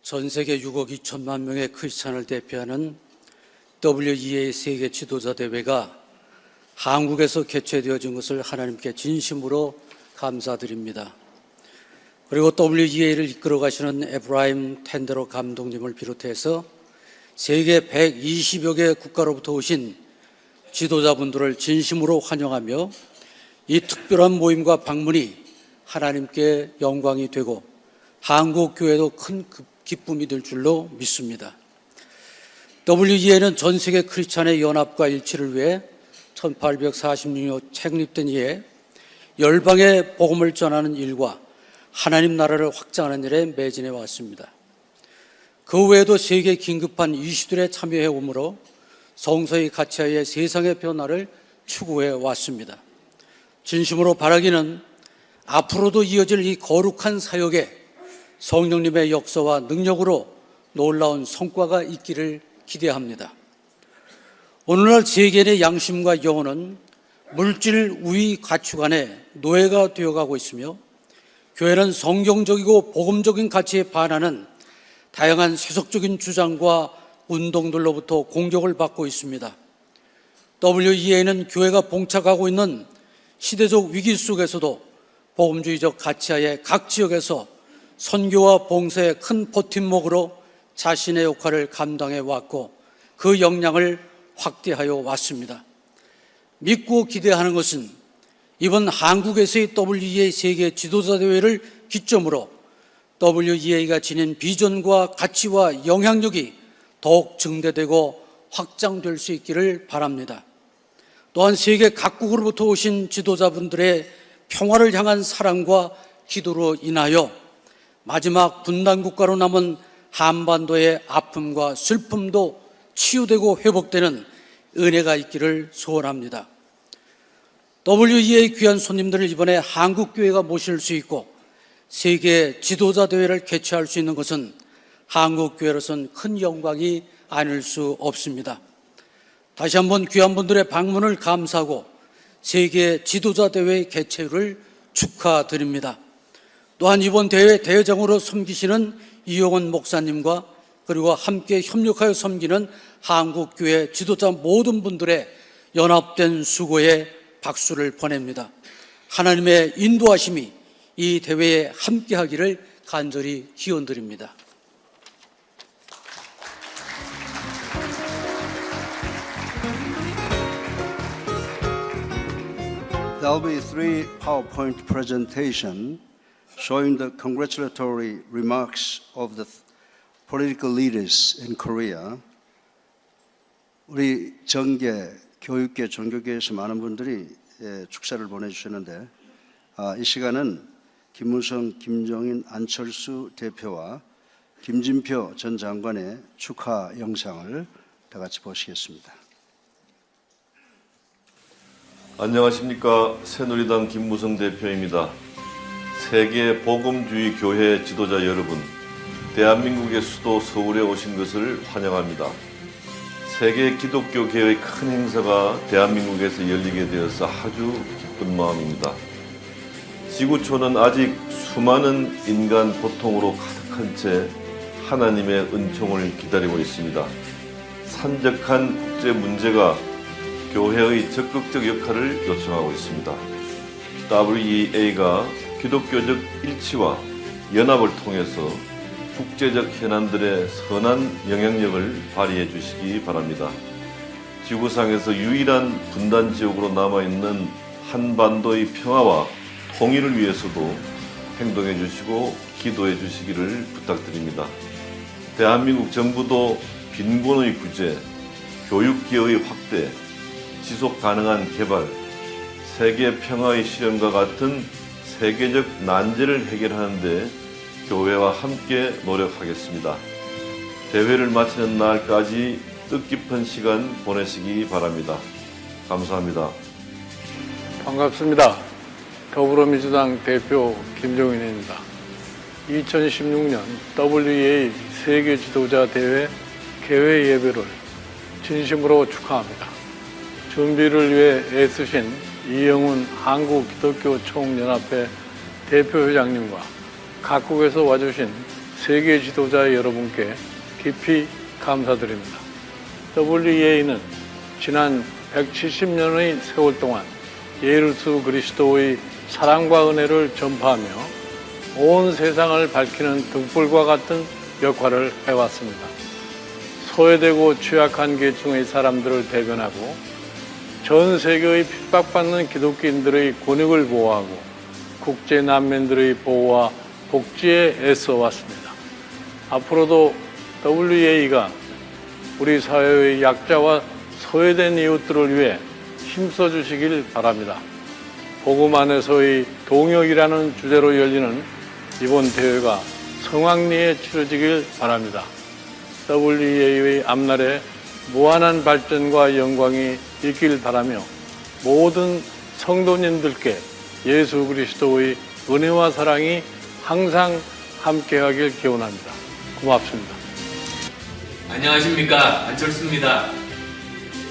전 세계 6억 2천만 명의 크리스찬을 대표하는 WEA 세계 지도자 대회가 한국에서 개최되어진 것을 하나님께 진심으로 감사드립니다. 그리고 WEA를 이끌어 가시는 에브라임 텐데로 감독님을 비롯해서 세계 120여 개 국가로부터 오신 지도자분들을 진심으로 환영하며 이 특별한 모임과 방문이 하나님께 영광이 되고 한국교회도 큰 기쁨이 될 줄로 믿습니다. WEA는 전 세계 크리스찬의 연합과 일치를 위해 1846년 창립된 이에 열방의 복음을 전하는 일과 하나님 나라를 확장하는 일에 매진해 왔습니다. 그 외에도 세계 긴급한 이슈들에 참여해 오므로 성서의 가치하에 세상의 변화를 추구해 왔습니다. 진심으로 바라기는 앞으로도 이어질 이 거룩한 사역에 성령님의 역사와 능력으로 놀라운 성과가 있기를 기대합니다. 오늘날 세계의 양심과 영혼은 물질 우위 가축 안에 노예가 되어가고 있으며 교회는 성경적이고 복음적인 가치에 반하는 다양한 세속적인 주장과 운동들로부터 공격을 받고 있습니다. WEA는 교회가 봉착하고 있는 시대적 위기 속에서도 복음주의적 가치하에 각 지역에서 선교와 봉사의 큰 버팀목으로 자신의 역할을 감당해 왔고 그 역량을 확대하여 왔습니다. 믿고 기대하는 것은 이번 한국에서의 WEA 세계 지도자 대회를 기점으로 WEA가 지닌 비전과 가치와 영향력이 더욱 증대되고 확장될 수 있기를 바랍니다. 또한 세계 각국으로부터 오신 지도자분들의 평화를 향한 사랑과 기도로 인하여 마지막 분단국가로 남은 한반도의 아픔과 슬픔도 치유되고 회복되는 은혜가 있기를 소원합니다. WEA 귀한 손님들을 이번에 한국교회가 모실 수 있고 세계 지도자 대회를 개최할 수 있는 것은 한국교회로서는 큰 영광이 아닐 수 없습니다. 다시 한번 귀한 분들의 방문을 감사하고 세계 지도자 대회 개최를 축하드립니다. 또한 이번 대회 대회장으로 섬기시는 이용원 목사님과 그리고 함께 협력하여 섬기는 한국교회 지도자 모든 분들의 연합된 수고에 박수를 보냅니다. 하나님의 인도하심이 이 대회에 함께하기를 간절히 기원드립니다. There will be 3 PowerPoint presentations showing the congratulatory remarks of the political leaders in Korea. 우리 정계, 교육계, 종교계에서 많은 분들이 축사를 보내주셨는데 이 시간은 김무성, 김종인, 안철수 대표와 김진표 전 장관의 축하 영상을 다 같이 보시겠습니다. 안녕하십니까. 새누리당 김무성 대표입니다. 세계 복음주의 교회 지도자 여러분, 대한민국의 수도 서울에 오신 것을 환영합니다. 세계 기독교 계의 큰 행사가 대한민국에서 열리게 되어서 아주 기쁜 마음입니다. 지구촌은 아직 수많은 인간 고통으로 가득한 채 하나님의 은총을 기다리고 있습니다. 산적한 국제 문제가 교회의 적극적 역할을 요청하고 있습니다. WEA가 기독교적 일치와 연합을 통해서 국제적 현안들의 선한 영향력을 발휘해 주시기 바랍니다. 지구상에서 유일한 분단 지역으로 남아있는 한반도의 평화와 통일을 위해서도 행동해 주시고 기도해 주시기를 부탁드립니다. 대한민국 정부도 빈곤의 구제, 교육기회의 확대, 지속 가능한 개발, 세계 평화의 실현과 같은 세계적 난제를 해결하는 데 교회와 함께 노력하겠습니다. 대회를 마치는 날까지 뜻깊은 시간 보내시기 바랍니다. 감사합니다. 반갑습니다. 더불어민주당 대표 김종인입니다. 2016년 WEA 세계 지도자 대회 개회 예배를 진심으로 축하합니다. 준비를 위해 애쓰신 이영훈 한국기독교총연합회 대표회장님과 각국에서 와주신 세계 지도자 여러분께 깊이 감사드립니다. WEA는 지난 170년의 세월 동안 예수 그리스도의 사랑과 은혜를 전파하며 온 세상을 밝히는 등불과 같은 역할을 해왔습니다. 소외되고 취약한 계층의 사람들을 대변하고 전 세계의 핍박받는 기독교인들의 권익을 보호하고 국제 난민들의 보호와 복지에 애써왔습니다. 앞으로도 WEA가 우리 사회의 약자와 소외된 이웃들을 위해 힘써 주시길 바랍니다. 복음 안에서의 동역이라는 주제로 열리는 이번 대회가 성황리에 치러지길 바랍니다. WEA의 앞날에 무한한 발전과 영광이 있길 바라며 모든 성도님들께 예수 그리스도의 은혜와 사랑이 항상 함께하길 기원합니다. 고맙습니다. 안녕하십니까. 안철수입니다.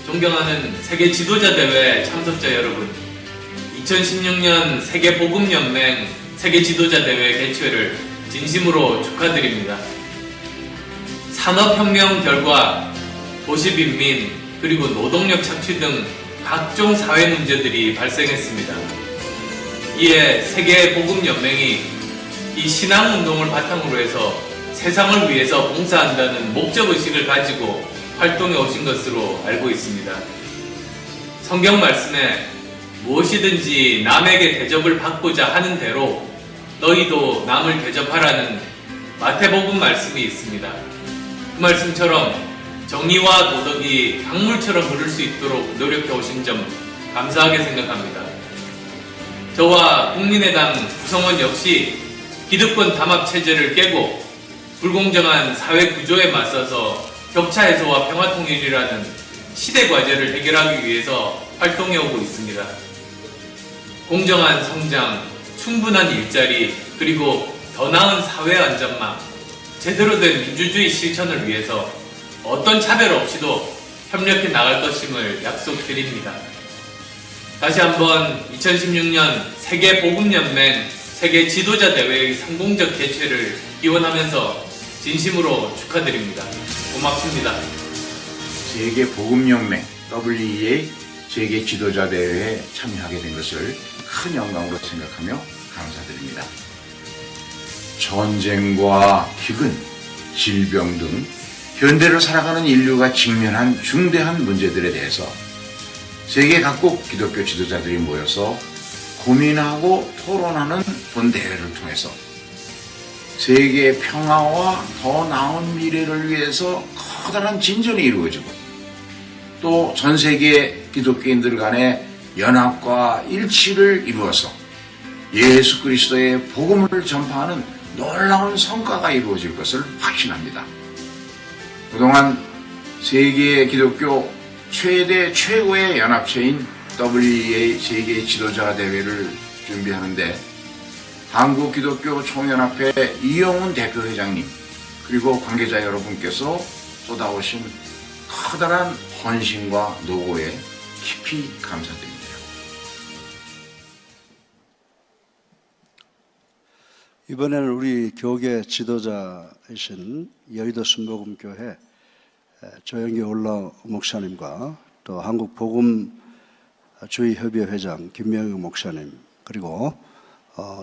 존경하는 세계 지도자 대회 참석자 여러분, 2016년 세계복음연맹 세계 지도자 대회 개최를 진심으로 축하드립니다. 산업혁명 결과 도시빈민 그리고 노동력 착취 등 각종 사회 문제들이 발생했습니다. 이에 세계복음연맹이 이 신앙운동을 바탕으로 해서 세상을 위해서 봉사한다는 목적의식을 가지고 활동해 오신 것으로 알고 있습니다. 성경 말씀에 무엇이든지 남에게 대접을 받고자 하는 대로 너희도 남을 대접하라는 마태복음 말씀이 있습니다. 그 말씀처럼 정의와 도덕이 강물처럼 흐를 수 있도록 노력해 오신 점 감사하게 생각합니다. 저와 국민의당 구성원 역시 기득권 담합 체제를 깨고 불공정한 사회 구조에 맞서서 격차 해소와 평화 통일이라는 시대 과제를 해결하기 위해서 활동해 오고 있습니다. 공정한 성장, 충분한 일자리, 그리고 더 나은 사회 안전망, 제대로 된 민주주의 실천을 위해서 어떤 차별 없이도 협력해 나갈 것임을 약속드립니다. 다시 한번 2016년 세계복음연맹 세계 지도자 대회의 성공적 개최를 기원하면서 진심으로 축하드립니다. 고맙습니다. 세계복음연맹 WEA 세계 지도자 대회에 참여하게 된 것을 큰 영광으로 생각하며 감사드립니다. 전쟁과 기근, 질병 등 현대를 살아가는 인류가 직면한 중대한 문제들에 대해서 세계 각국 기독교 지도자들이 모여서 고민하고 토론하는 본 대회를 통해서 세계 평화와 더 나은 미래를 위해서 커다란 진전이 이루어지고 또 전 세계 기독교인들 간의 연합과 일치를 이루어서 예수 그리스도의 복음을 전파하는 놀라운 성과가 이루어질 것을 확신합니다. 그동안 세계 기독교 최고의 연합체인 WEA 세계 지도자 대회를 준비하는데 한국기독교 총연합회 이영훈 대표회장님 그리고 관계자 여러분께서 쏟아오신 커다란 헌신과 노고에 깊이 감사드립니다. 이번에는 우리 교계 지도자이신 여의도 순복음교회 조영기 올라 목사님과 또 한국복음주의협의회 회장 김명희 목사님 그리고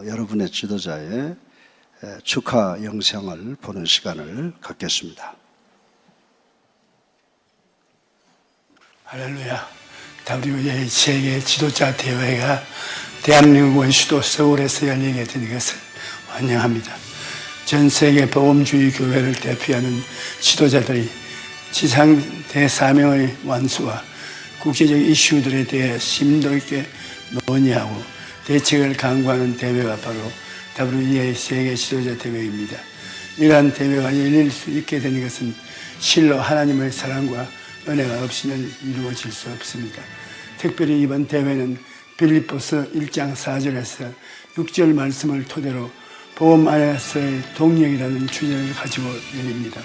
여러분의 지도자의 축하 영상을 보는 시간을 갖겠습니다. 할렐루야. WEA 세계 지도자 대회가 대한민국 원수도 서울에서 열리게 된 것을 환영합니다. 전 세계 복음주의 교회를 대표하는 지도자들이 지상 대사명의 완수와 국제적 이슈들에 대해 심도 있게 논의하고 대책을 강구하는 대회가 바로 WEA 세계 지도자 대회입니다. 이러한 대회가 열릴 수 있게 된 것은 실로 하나님의 사랑과 은혜가 없이는 이루어질 수 없습니다. 특별히 이번 대회는 빌립보서 1장 4절에서 6절 말씀을 토대로 복음 안에서의 동력이라는 주제를 가지고 열립니다.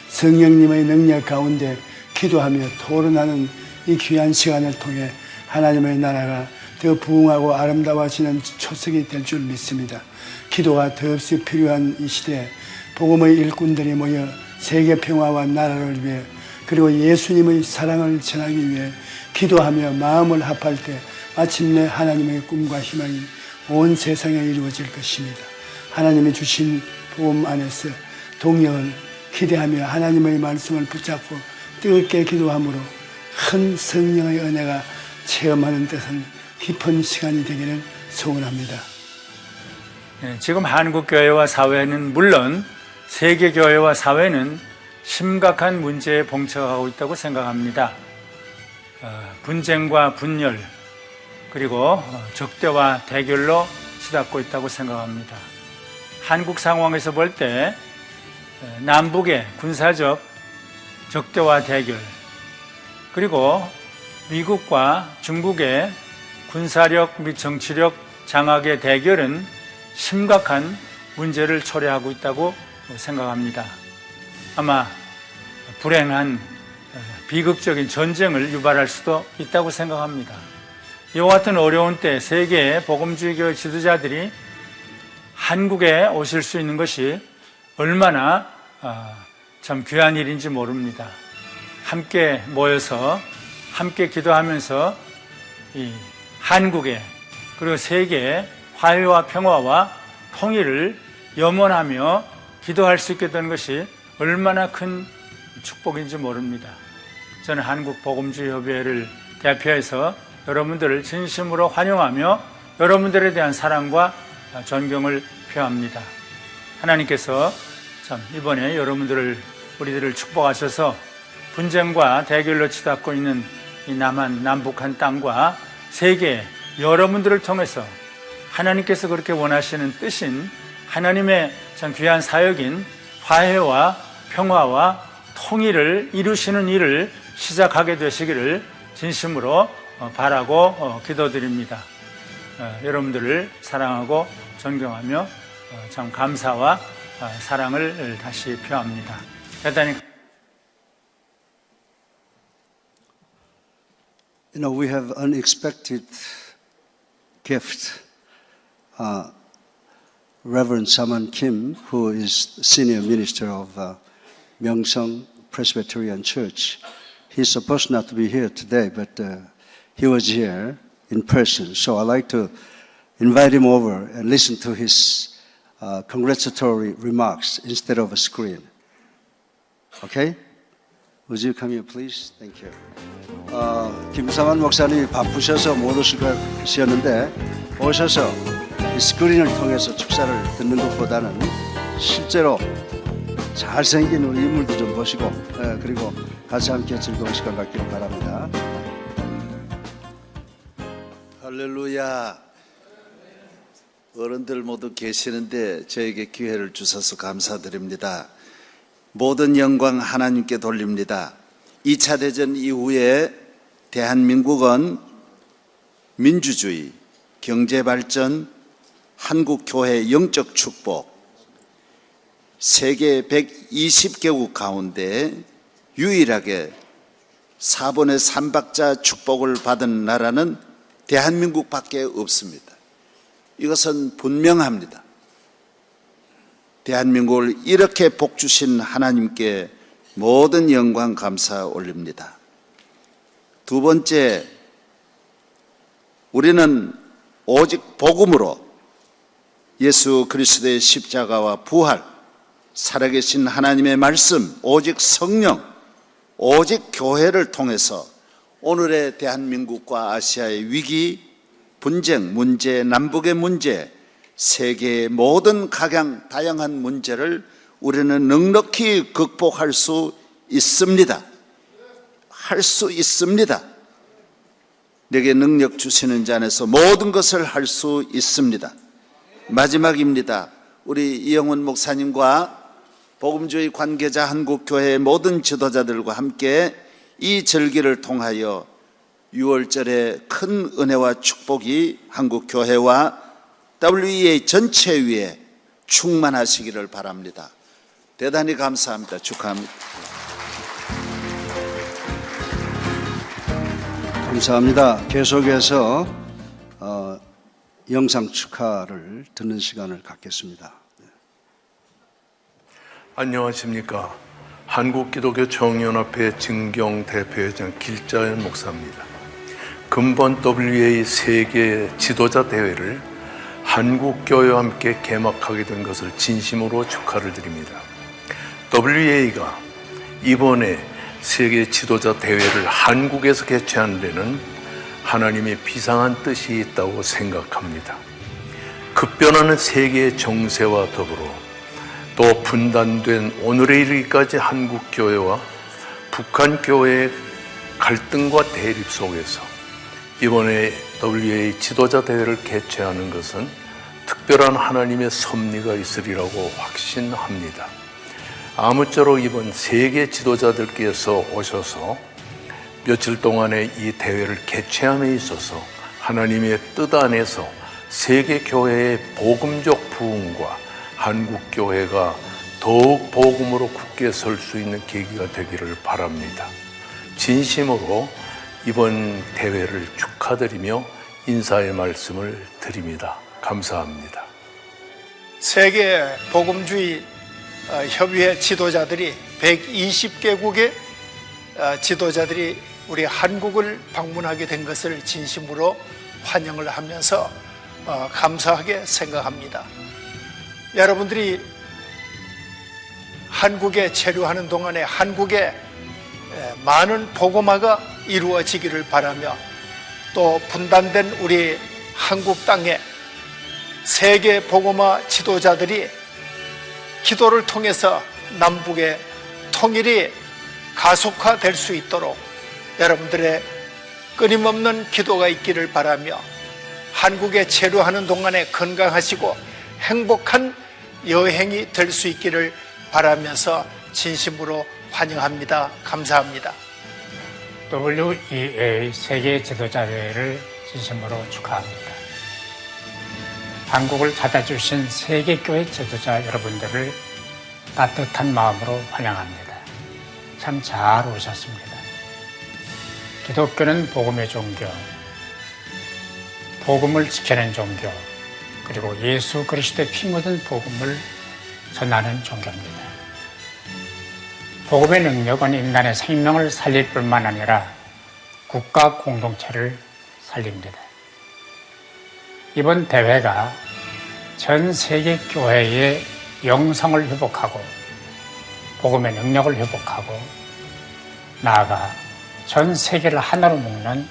성령님의 능력 가운데 기도하며 토론하는 이 귀한 시간을 통해 하나님의 나라가 더 부흥하고 아름다워지는 초석이 될 줄 믿습니다. 기도가 더없이 필요한 이 시대에 복음의 일꾼들이 모여 세계 평화와 나라를 위해 그리고 예수님의 사랑을 전하기 위해 기도하며 마음을 합할 때 마침내 하나님의 꿈과 희망이 온 세상에 이루어질 것입니다. 하나님이 주신 복음 안에서 동력을 기대하며 하나님의 말씀을 붙잡고 뜨겁게 기도함으로 큰 성령의 은혜가 체험하는 뜻은 깊은 시간이 되기를 소원합니다. 지금 한국교회와 사회는 물론 세계교회와 사회는 심각한 문제에 봉착하고 있다고 생각합니다. 분쟁과 분열 그리고 적대와 대결로 치닫고 있다고 생각합니다. 한국 상황에서 볼 때 남북의 군사적 적대와 대결 그리고 미국과 중국의 군사력 및 정치력 장악의 대결은 심각한 문제를 초래하고 있다고 생각합니다. 아마 불행한 비극적인 전쟁을 유발할 수도 있다고 생각합니다. 이와 같은 어려운 때 세계의 복음주의교회 지도자들이 한국에 오실 수 있는 것이 얼마나 참 귀한 일인지 모릅니다. 함께 모여서 함께 기도하면서 이 한국의 그리고 세계의 화해와 평화와 통일을 염원하며 기도할 수 있게 되는 것이 얼마나 큰 축복인지 모릅니다. 저는 한국복음주의협의회를 대표해서 여러분들을 진심으로 환영하며 여러분들에 대한 사랑과 존경을 표합니다. 하나님께서 참 이번에 우리들을 축복하셔서 분쟁과 대결로 치닫고 있는 이 남북한 땅과 세계 여러분들을 통해서 하나님께서 그렇게 원하시는 뜻인 하나님의 참 귀한 사역인 화해와 평화와 통일을 이루시는 일을 시작하게 되시기를 진심으로 바라고 기도드립니다. 여러분들을 사랑하고 존경하며 참 감사와 사랑을 다시 표합니다. 대단히 You know, we have unexpected gift. Reverend Saman Kim, who is senior minister of Myeongsang Presbyterian Church, he's supposed not to be here today, but he was here in person. So I'd like to invite him over and listen to his congratulatory remarks instead of a screen. Okay? Would you come here, please? Thank you. 김사만 목사님이 바쁘셔서 못 오시셨는데 오셔서 이 스크린을 통해서 축사를 듣는 것보다는 실제로 잘생긴 우리 인물도 좀 보시고 그리고 같이 함께 즐거운 시간 갖기를 바랍니다. 할렐루야. 어른들 모두 계시는데 저에게 기회를 주셔서 감사드립니다. 모든 영광 하나님께 돌립니다. 2차 대전 이후에 대한민국은 민주주의, 경제발전, 한국교회 영적 축복, 세계 120개국 가운데 유일하게 4번의 3박자 축복을 받은 나라는 대한민국밖에 없습니다. 이것은 분명합니다. 대한민국을 이렇게 복 주신 하나님께 모든 영광 감사 올립니다. 두 번째, 우리는 오직 복음으로 예수 그리스도의 십자가와 부활, 살아계신 하나님의 말씀, 오직 성령, 오직 교회를 통해서 오늘의 대한민국과 아시아의 위기, 분쟁, 문제, 남북의 문제, 세계의 모든 각양, 다양한 문제를 우리는 넉넉히 극복할 수 있습니다. 할 수 있습니다. 내게 능력 주시는 자 안에서 모든 것을 할 수 있습니다. 마지막입니다. 우리 이영훈 목사님과 복음주의 관계자 한국교회의 모든 지도자들과 함께 이 절기를 통하여 6월절의 큰 은혜와 축복이 한국교회와 WEA 전체 위에 충만하시기를 바랍니다. 대단히 감사합니다. 축하합니다. 감사합니다. 계속해서 영상 축하를 듣는 시간을 갖겠습니다. 안녕하십니까. 한국기독교총연합회 증경대표회장 길자연 목사입니다. 금번 WEA 세계 지도자 대회를 한국교회와 함께 개막하게 된 것을 진심으로 축하를 드립니다. WEA가 이번에 세계 지도자 대회를 한국에서 개최하는 데는 하나님의 비상한 뜻이 있다고 생각합니다. 급변하는 세계의 정세와 더불어 또 분단된 오늘에 이르기까지 한국교회와 북한교회의 갈등과 대립 속에서 이번에 WEA 지도자 대회를 개최하는 것은 특별한 하나님의 섭리가 있으리라고 확신합니다. 아무쪼록 이번 세계 지도자들께서 오셔서 며칠 동안의 이 대회를 개최함에 있어서 하나님의 뜻 안에서 세계 교회의 복음적 부흥과 한국교회가 더욱 복음으로 굳게 설 수 있는 계기가 되기를 바랍니다. 진심으로 이번 대회를 축하드리며 인사의 말씀을 드립니다. 감사합니다. 세계 복음주의 협의회 지도자들이 120개국의 지도자들이 우리 한국을 방문하게 된 것을 진심으로 환영을 하면서 감사하게 생각합니다. 여러분들이 한국에 체류하는 동안에 한국에 많은 복음화가 이루어지기를 바라며, 또 분단된 우리 한국 땅에 세계 복음화 지도자들이 기도를 통해서 남북의 통일이 가속화될 수 있도록 여러분들의 끊임없는 기도가 있기를 바라며, 한국에 체류하는 동안에 건강하시고 행복한 여행이 될 수 있기를 바라면서 진심으로 환영합니다. 감사합니다. WEA 세계 지도자대회를 진심으로 축하합니다. 한국을 찾아주신 세계교회 지도자 여러분들을 따뜻한 마음으로 환영합니다. 참 잘 오셨습니다. 기독교는 복음의 종교, 복음을 지켜낸 종교, 그리고 예수 그리스도의 피 묻은 복음을 전하는 종교입니다. 복음의 능력은 인간의 생명을 살릴 뿐만 아니라 국가 공동체를 살립니다. 이번 대회가 전 세계 교회의 영성을 회복하고 복음의 능력을 회복하고 나아가 전 세계를 하나로 묶는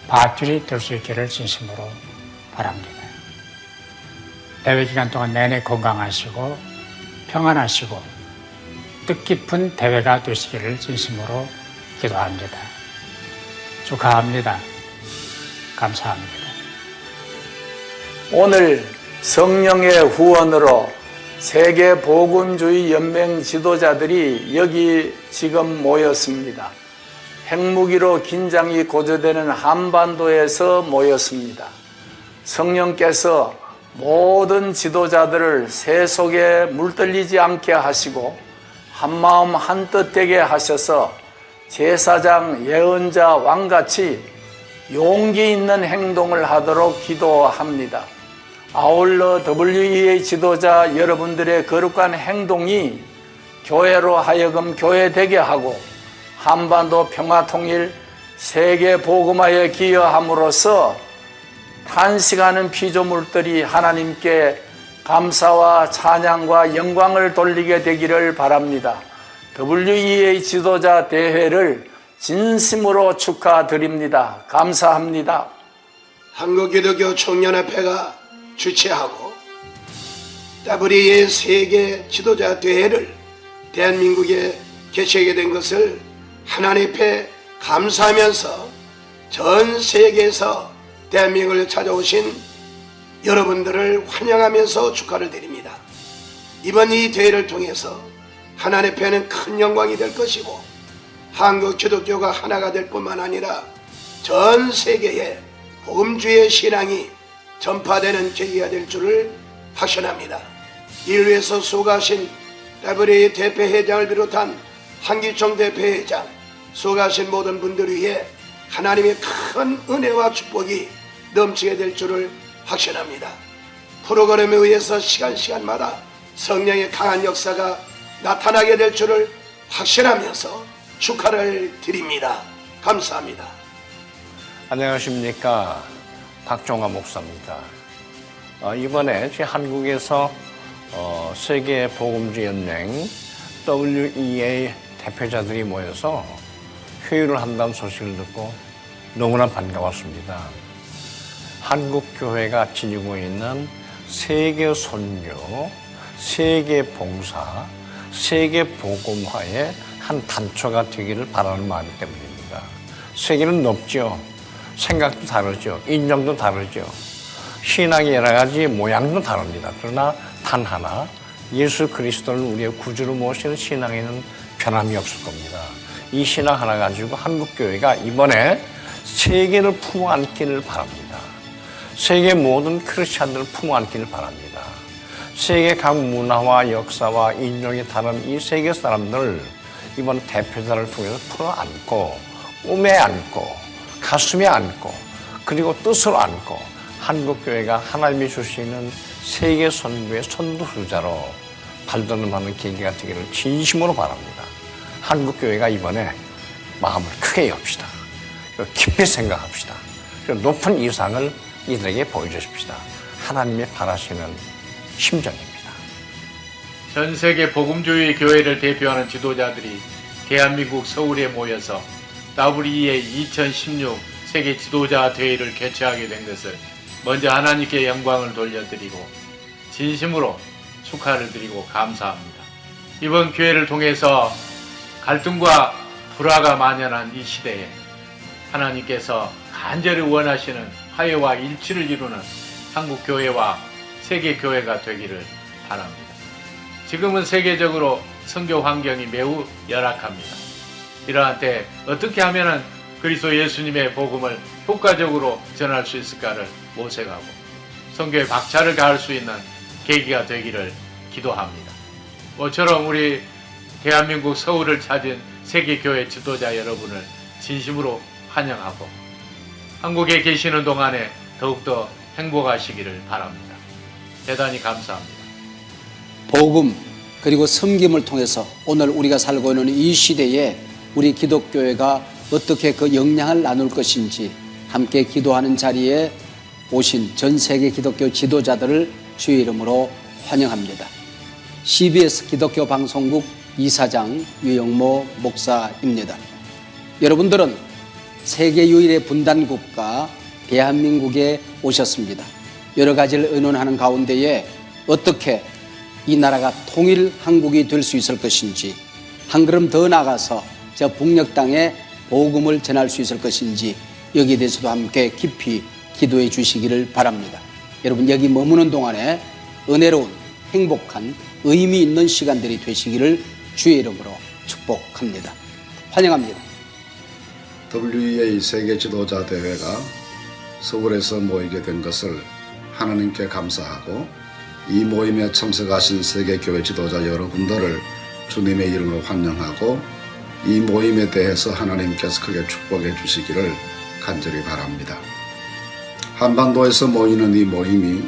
밧줄이 될 수 있기를 진심으로 바랍니다. 대회 기간 동안 내내 건강하시고 평안하시고 뜻깊은 대회가 되시기를 진심으로 기도합니다. 축하합니다. 감사합니다. 오늘 성령의 후원으로 세계 복음주의 연맹 지도자들이 여기 지금 모였습니다. 핵무기로 긴장이 고조되는 한반도에서 모였습니다. 성령께서 모든 지도자들을 새 속에 물들리지 않게 하시고 한마음 한뜻 되게 하셔서 제사장, 예언자, 왕같이 용기 있는 행동을 하도록 기도합니다. 아울러 WEA 지도자 여러분들의 거룩한 행동이 교회로 하여금 교회되게 하고 한반도 평화통일, 세계 복음화에 기여함으로써 탄식하는 피조물들이 하나님께 감사와 찬양과 영광을 돌리게 되기를 바랍니다. WEA 지도자 대회를 진심으로 축하드립니다. 감사합니다. 한국기독교 청년협회가 주최하고 WEA 세계 지도자 대회를 대한민국에 개최하게 된 것을 하나님 앞에 감사하면서 전 세계에서 대한민국을 찾아오신 여러분들을 환영하면서 축하를 드립니다. 이번 이 대회를 통해서 하나님 앞에는 큰 영광이 될 것이고 한국 기독교가 하나가 될 뿐만 아니라 전 세계에 복음주의 신앙이 전파되는 계기가 될 줄을 확신합니다. 이를 위해서 수고하신 WEA 대표회장을 비롯한 한기총 대표회장, 수고하신 모든 분들 위해 하나님의 큰 은혜와 축복이 넘치게 될 줄을 확신합니다. 프로그램에 의해서 시간마다 성령의 강한 역사가 나타나게 될 줄을 확신하면서 축하를 드립니다. 감사합니다. 안녕하십니까. 박종화 목사입니다. 이번에 한국에서 세계 복음주의 연맹 WEA 대표자들이 모여서 회의를 한다는 소식을 듣고 너무나 반가웠습니다. 한국 교회가 지니고 있는 세계 선교, 세계 봉사, 세계 복음화의 한 단초가 되기를 바라는 마음 때문입니다. 세계는 높죠. 생각도 다르죠. 인정도 다르죠. 신앙의 여러 가지 모양도 다릅니다. 그러나 단 하나, 예수 그리스도를 우리의 구주로 모시는 신앙에는 변함이 없을 겁니다. 이 신앙 하나 가지고 한국교회가 이번에 세계를 품어 안기를 바랍니다. 세계 모든 크리스찬들을 품어 안기를 바랍니다. 세계 각 문화와 역사와 인종이 다른 이 세계 사람들을 이번 대표자를 통해서 풀어 안고 꿈에 안고 가슴에 안고 그리고 뜻으로 안고 한국교회가 하나님이 주시는 세계 선교의 선두주자로 발돋움하는 계기가 되기를 진심으로 바랍니다. 한국교회가 이번에 마음을 크게 엽시다. 깊이 생각합시다. 높은 이상을 이들에게 보여주십시다. 하나님이 바라시는 심정입니다. 전 세계 복음주의 교회를 대표하는 지도자들이 대한민국 서울에 모여서 WEA 2016 세계 지도자 대회를 개최하게 된 것을 먼저 하나님께 영광을 돌려드리고 진심으로 축하를 드리고 감사합니다. 이번 기회를 통해서 갈등과 불화가 만연한 이 시대에 하나님께서 간절히 원하시는 화해와 일치를 이루는 한국교회와 세계교회가 되기를 바랍니다. 지금은 세계적으로 선교 환경이 매우 열악합니다. 이러한 때 어떻게 하면 그리스도 예수님의 복음을 효과적으로 전할 수 있을까를 모색하고 선교에 박차를 가할 수 있는 계기가 되기를 기도합니다. 모처럼 우리 대한민국 서울을 찾은 세계교회 지도자 여러분을 진심으로 환영하고 한국에 계시는 동안에 더욱더 행복하시기를 바랍니다. 대단히 감사합니다. 복음 그리고 섬김을 통해서 오늘 우리가 살고 있는 이 시대에 우리 기독교회가 어떻게 그 역량을 나눌 것인지 함께 기도하는 자리에 오신 전 세계 기독교 지도자들을 주의 이름으로 환영합니다. CBS 기독교 방송국 이사장 유영모 목사입니다. 여러분들은 세계 유일의 분단국가 대한민국에 오셨습니다. 여러 가지를 의논하는 가운데에 어떻게 이 나라가 통일 한국이 될 수 있을 것인지, 한 걸음 더 나아가서 저 북녘 땅에 복음을 전할 수 있을 것인지 여기에 대해서도 함께 깊이 기도해 주시기를 바랍니다. 여러분 여기 머무는 동안에 은혜로운 행복한 의미 있는 시간들이 되시기를 주의 이름으로 축복합니다. 환영합니다. WEA 세계 지도자 대회가 서울에서 모이게 된 것을 하나님께 감사하고 이 모임에 참석하신 세계교회 지도자 여러분들을 주님의 이름으로 환영하고 이 모임에 대해서 하나님께서 크게 축복해 주시기를 간절히 바랍니다. 한반도에서 모이는 이 모임이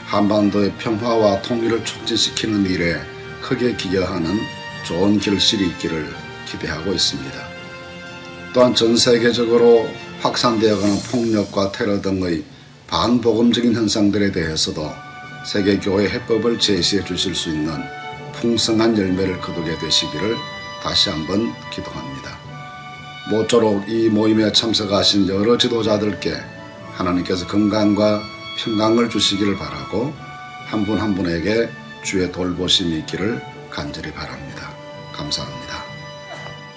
한반도의 평화와 통일을 촉진시키는 일에 크게 기여하는 좋은 결실이 있기를 기대하고 있습니다. 또한 전 세계적으로 확산되어가는 폭력과 테러 등의 반복음적인 현상들에 대해서도 세계교회 해법을 제시해 주실 수 있는 풍성한 열매를 거두게 되시기를 다시 한번 기도합니다. 모쪼록 이 모임에 참석하신 여러 지도자들께 하나님께서 건강과 평강을 주시기를 바라고 한 분 한 분에게 주의 돌보심이 있기를 간절히 바랍니다. 감사합니다.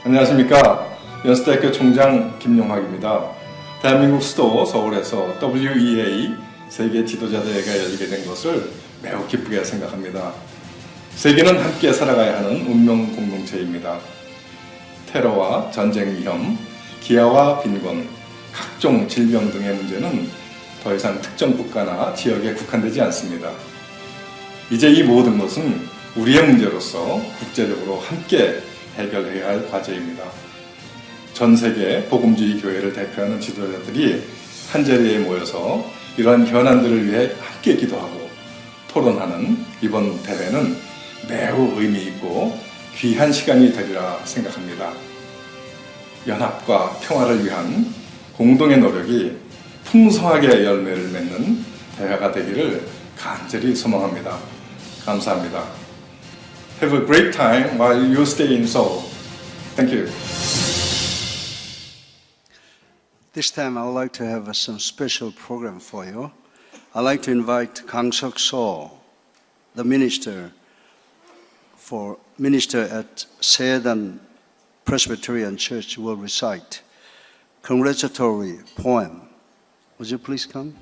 안녕하십니까. 연수대학교 총장 김용학입니다. 대한민국 수도 서울에서 WEA 세계 지도자 대회가 열리게 된 것을 매우 기쁘게 생각합니다. 세계는 함께 살아가야 하는 운명 공동체입니다. 테러와 전쟁 위험, 기아와 빈곤, 각종 질병 등의 문제는 더 이상 특정 국가나 지역에 국한되지 않습니다. 이제 이 모든 것은 우리의 문제로서 국제적으로 함께 해결해야 할 과제입니다. 전 세계 복음주의 교회를 대표하는 지도자들이 한자리에 모여서 이러한 현안들을 위해 함께 기도하고 토론하는 이번 대회는 매우 의미 있고 귀한 시간이 되리라 생각합니다. 연합과 평화를 위한 공동의 노력이 풍성하게 열매를 맺는 대회가 되기를 간절히 소망합니다. 감사합니다. Have a great time while you stay in Seoul. Thank you. This time I would like to have some special program for you. I'd like to invite Kang Seok-so, the minister at Sedan Presbyterian Church, will recite congratulatory poem. Would you please come?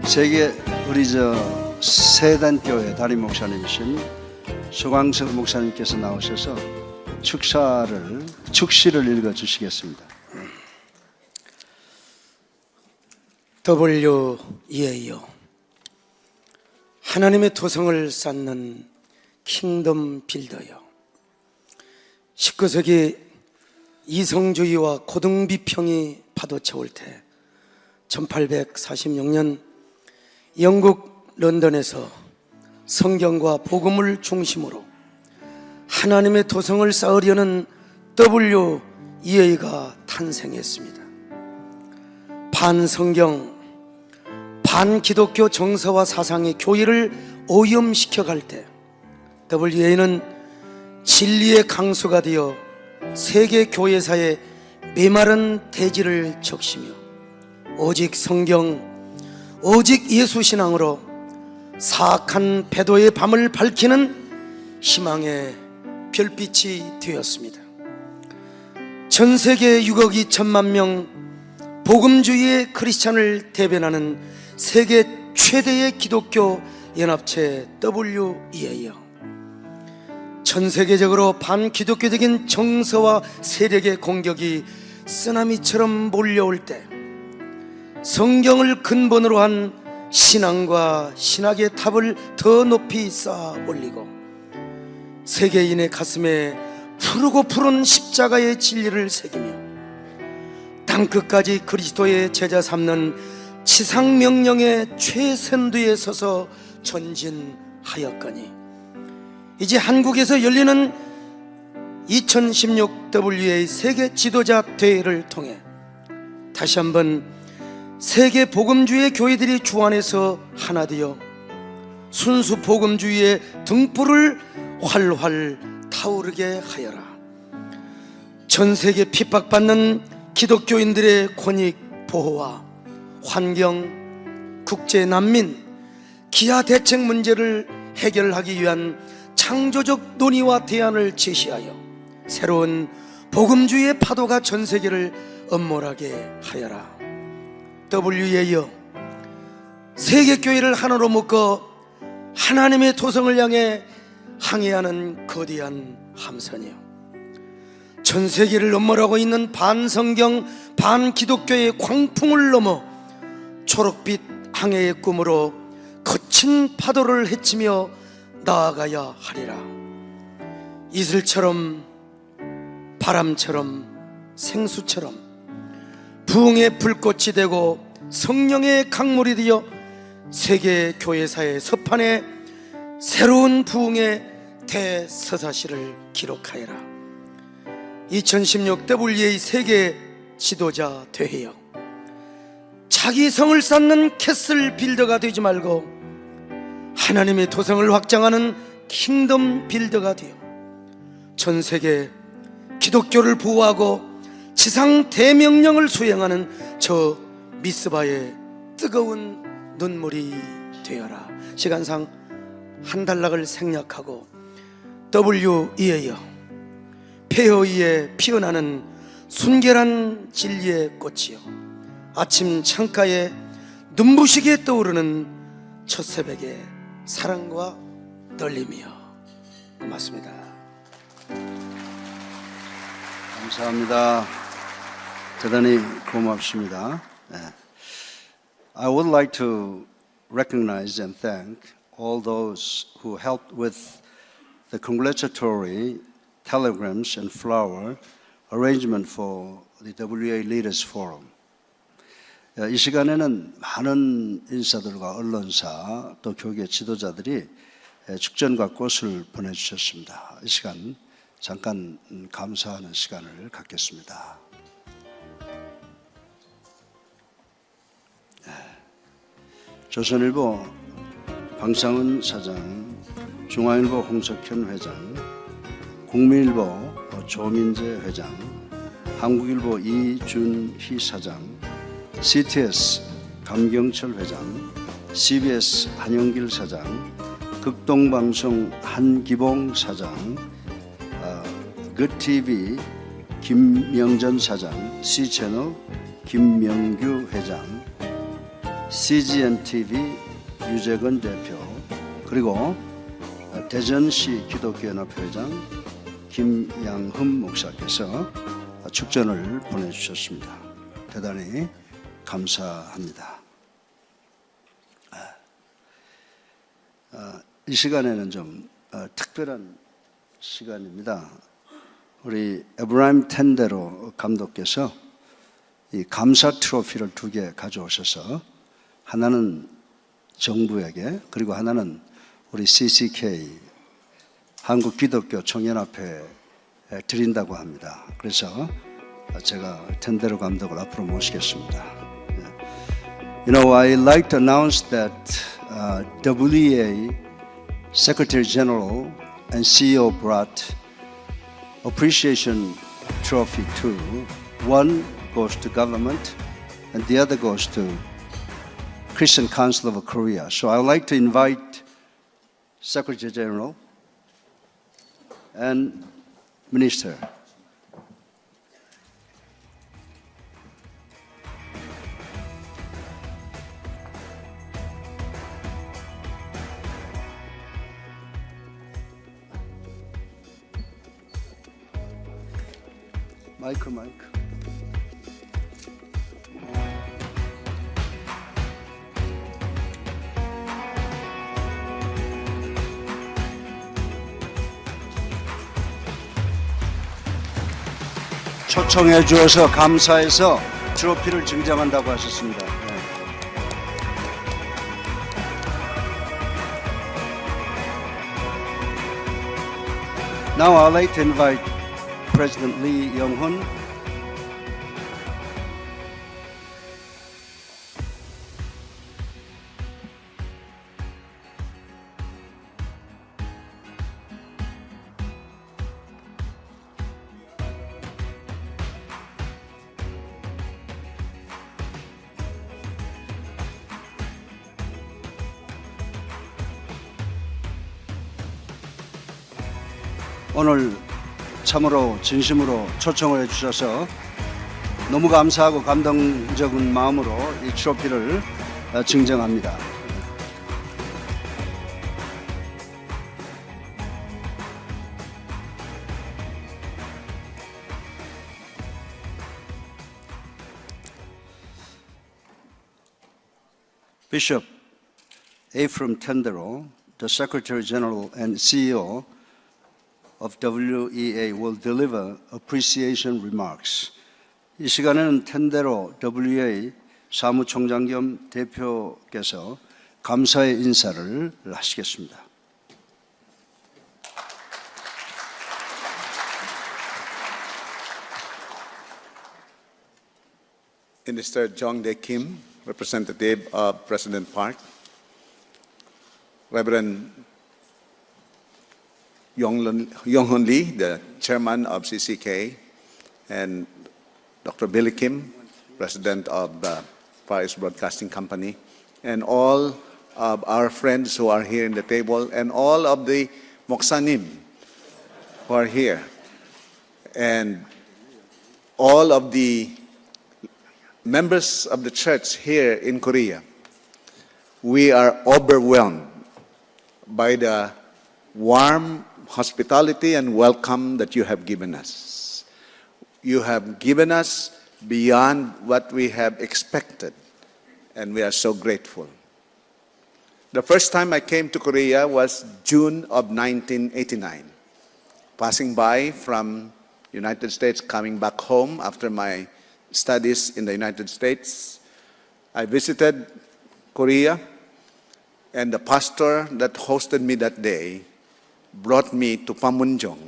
세계 우리 세단교회 담임 목사님이신 수광석 목사님께서 나오셔서 축시를 읽어주시겠습니다. WEA요. 하나님의 도성을 쌓는 킹덤 빌더요. 19세기 이성주의와 고등비평이 파도쳐올 때 1846년 영국 런던에서 성경과 복음을 중심으로 하나님의 도성을 쌓으려는 WEA가 탄생했습니다. 반성경, 반기독교 정서와 사상의 교회를 오염시켜 갈 때 WA는 진리의 강수가 되어 세계 교회사에 메마른 대지를 적시며 오직 성경, 오직 예수 신앙으로 사악한 배도의 밤을 밝히는 희망의 별빛이 되었습니다. 전 세계 6억 2천만 명 복음주의의 크리스찬을 대변하는 세계 최대의 기독교 연합체 WEA여, 전 세계적으로 반기독교적인 정서와 세력의 공격이 쓰나미처럼 몰려올 때 성경을 근본으로 한 신앙과 신학의 탑을 더 높이 쌓아 올리고 세계인의 가슴에 푸르고 푸른 십자가의 진리를 새기며 땅끝까지 그리스도의 제자 삼는 지상명령의 최선두에 서서 전진하였거니 이제 한국에서 열리는 2016 WA 세계 지도자 대회를 통해 다시 한번 세계 복음주의 교회들이 주안에서 하나 되어 순수 복음주의의 등불을 활활 타오르게 하여라. 전 세계 핍박받는 기독교인들의 권익 보호와 환경, 국제 난민, 기아 대책 문제를 해결하기 위한 창조적 논의와 대안을 제시하여 새로운 복음주의의 파도가 전 세계를 엄몰하게 하여라. WEA여, 세계교회를 하나로 묶어 하나님의 도성을 향해 항해하는 거대한 함선이여, 전 세계를 엄몰하고 있는 반성경, 반기독교의 광풍을 넘어 초록빛 항해의 꿈으로 거친 파도를 헤치며 나아가야 하리라. 이슬처럼, 바람처럼, 생수처럼 부흥의 불꽃이 되고 성령의 강물이 되어 세계 교회사의 서판에 새로운 부흥의 대서사시를 기록하여라. 2016 WA 세계 지도자 대회여, 자기 성을 쌓는 캐슬 빌더가 되지 말고 하나님의 도성을 확장하는 킹덤 빌더가 되어 전 세계 기독교를 보호하고 지상 대명령을 수행하는 저 미스바의 뜨거운 눈물이 되어라. 시간상 한 단락을 생략하고 WEA여, 폐허 위에 피어나는 순결한 진리의 꽃이여, 아침 창가에 눈부시게 떠오르는 첫 새벽의 사랑과 떨림이여. 고맙습니다. 감사합니다. 대단히 고맙습니다. I would like to recognize and thank all those who helped with the congratulatory telegrams and flower arrangement for the WA Leaders Forum. 이 시간에는 많은 인사들과 언론사 또 교계 지도자들이 축전과 꽃을 보내주셨습니다. 이 시간 잠깐 감사하는 시간을 갖겠습니다. 조선일보 방상훈 사장, 중앙일보 홍석현 회장, 국민일보 조민재 회장, 한국일보 이준희 사장, CTS 감경철 회장, CBS 한영길 사장, 극동방송 한기봉 사장, GoodTV 김명전 사장, C채널 김명규 회장, CGN-TV 유재건 대표, 그리고 대전시 기독교연합회 회장 김양흠 목사께서 축전을 보내주셨습니다. 대단히 감사합니다. 이 시간에는 좀 특별한 시간입니다. 우리 에브라임 텐데로 감독께서 이 감사 트로피를 2개 가져오셔서 하나는 정부에게, 그리고 하나는 우리 CCK 한국 기독교 총연합회에 드린다고 합니다. 그래서 제가 텐데로 감독을 앞으로 모시겠습니다. You know, I like to announce that WEA Secretary General and CEO brought appreciation trophy too. One goes to government and the other goes to Christian Council of Korea. So I would like to invite Secretary General and Minister. 마이크. 초청해 주어서 감사해서 트로피를 증정한다고 하셨습니다. Now I'd like to invite President Lee Young-hun, 오늘 참으로 진심으로 초청을 해주셔서 너무 감사하고 감동적인 마음으로 이 트로피를 증정합니다. Bishop Ephraim Tendero, the Secretary General and CEO of WEA will deliver appreciation remarks. 이 시간에는 텐데로 WEA 사무총장 겸 대표께서 감사의 인사를 하시겠습니다. Minister Jong Dae Kim, representative of President Park, Reverend Yong-hun Lee, the chairman of CCK, and Dr. Billy Kim, president of the Far East Broadcasting Company, and all of our friends who are here in the table, and all of the Moksanim who are here, and all of the members of the church here in Korea. We are overwhelmed by the warm hospitality and welcome that you have given us. You have given us beyond what we have expected, and we are so grateful. The first time I came to Korea was June of 1989, passing by from United States, coming back home after my studies in the United States. I visited Korea, and the pastor that hosted me that day brought me to Panmunjom,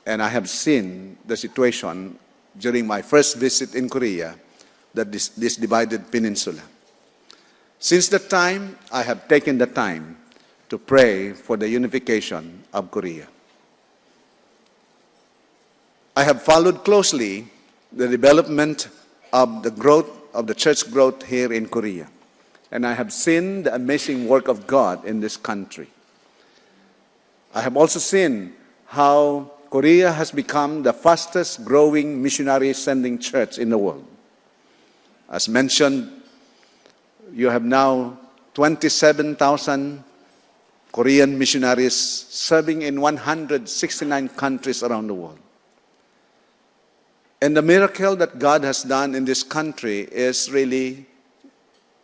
and I have seen the situation during my first visit in Korea, that this divided peninsula. Since that time, I have taken the time to pray for the unification of Korea. I have followed closely the development of the growth of the church growth here in Korea, and I have seen the amazing work of God in this country. I have also seen how Korea has become the fastest growing missionary sending church in the world. As mentioned, you have now 27,000 Korean missionaries serving in 169 countries around the world. And the miracle that God has done in this country is really,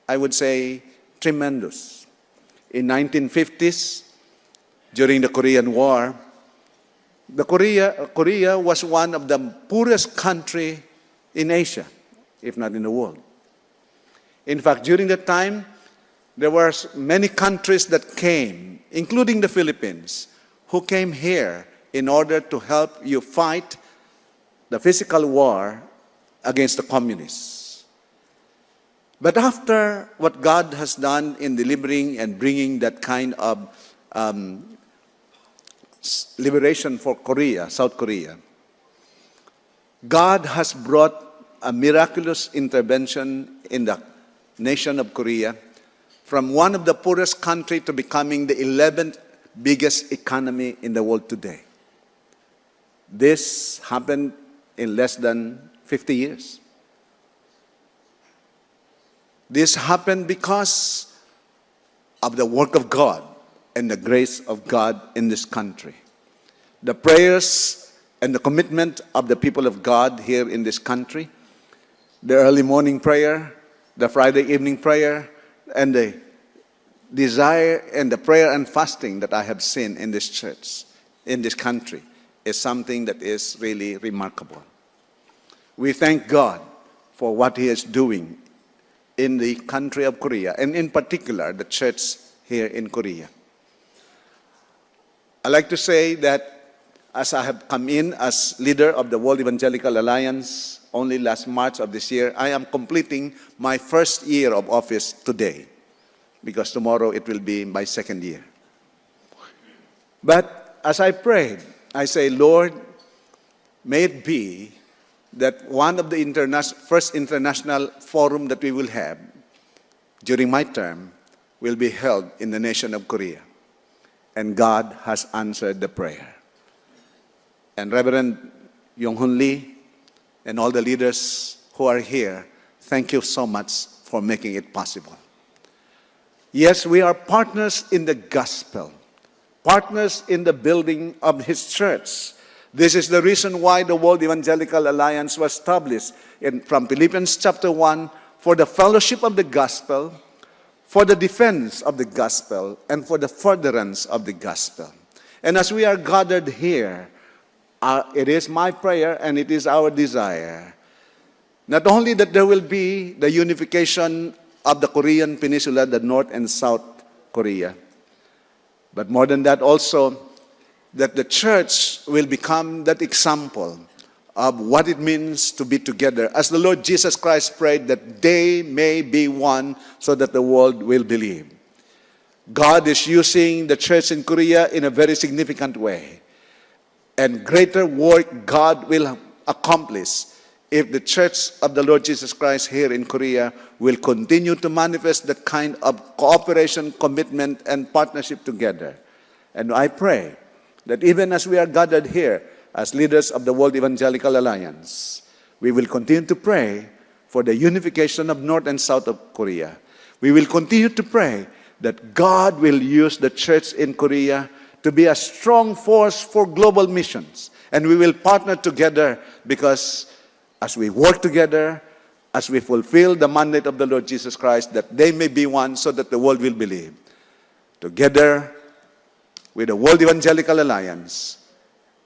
I would say, tremendous. In 1950s, during the Korean War, Korea was one of the poorest country in Asia, if not in the world. In fact, during that time, there were many countries that came, including the Philippines, who came here in order to help you fight the physical war against the communists. But after what God has done in delivering and bringing that kind of liberation for Korea, South Korea, God has brought a miraculous intervention in the nation of Korea from one of the poorest country to becoming the 11th biggest economy in the world today. This happened in less than 50 years. This happened because of the work of God and the grace of God in this country. The prayers and the commitment of the people of God here in this country, the early morning prayer, the Friday evening prayer, and the desire and the prayer and fasting that I have seen in this church, in this country, is something that is really remarkable. We thank God for what He is doing in the country of Korea, and in particular, the church here in Korea. I like to say that as I have come in as leader of the World Evangelical Alliance only last March of this year, I am completing my first year of office today, because tomorrow it will be my second year. But as I prayed, I say, Lord, may it be that one of the first international forum that we will have during my term will be held in the nation of Korea. And God has answered the prayer. And Reverend Yong-Hun Lee and all the leaders who are here, thank you so much for making it possible. Yes, we are partners in the gospel, partners in the building of His church. This is the reason why the World Evangelical Alliance was established from Philippians chapter 1 for the fellowship of the gospel, for the defense of the gospel, and for the furtherance of the gospel. And as we are gathered here, it is my prayer and it is our desire, not only that there will be the unification of the Korean Peninsula, the North and South Korea, but more than that also, that the church will become that example of what it means to be together. As the Lord Jesus Christ prayed that they may be one so that the world will believe. God is using the church in Korea in a very significant way. And greater work God will accomplish if the church of the Lord Jesus Christ here in Korea will continue to manifest that kind of cooperation, commitment, and partnership together. And I pray that even as we are gathered here as leaders of the World Evangelical Alliance, we will continue to pray for the unification of North and South of Korea. We will continue to pray that God will use the church in Korea to be a strong force for global missions. And we will partner together because as we work together, as we fulfill the mandate of the Lord Jesus Christ, that they may be one so that the world will believe. Together with the World Evangelical Alliance,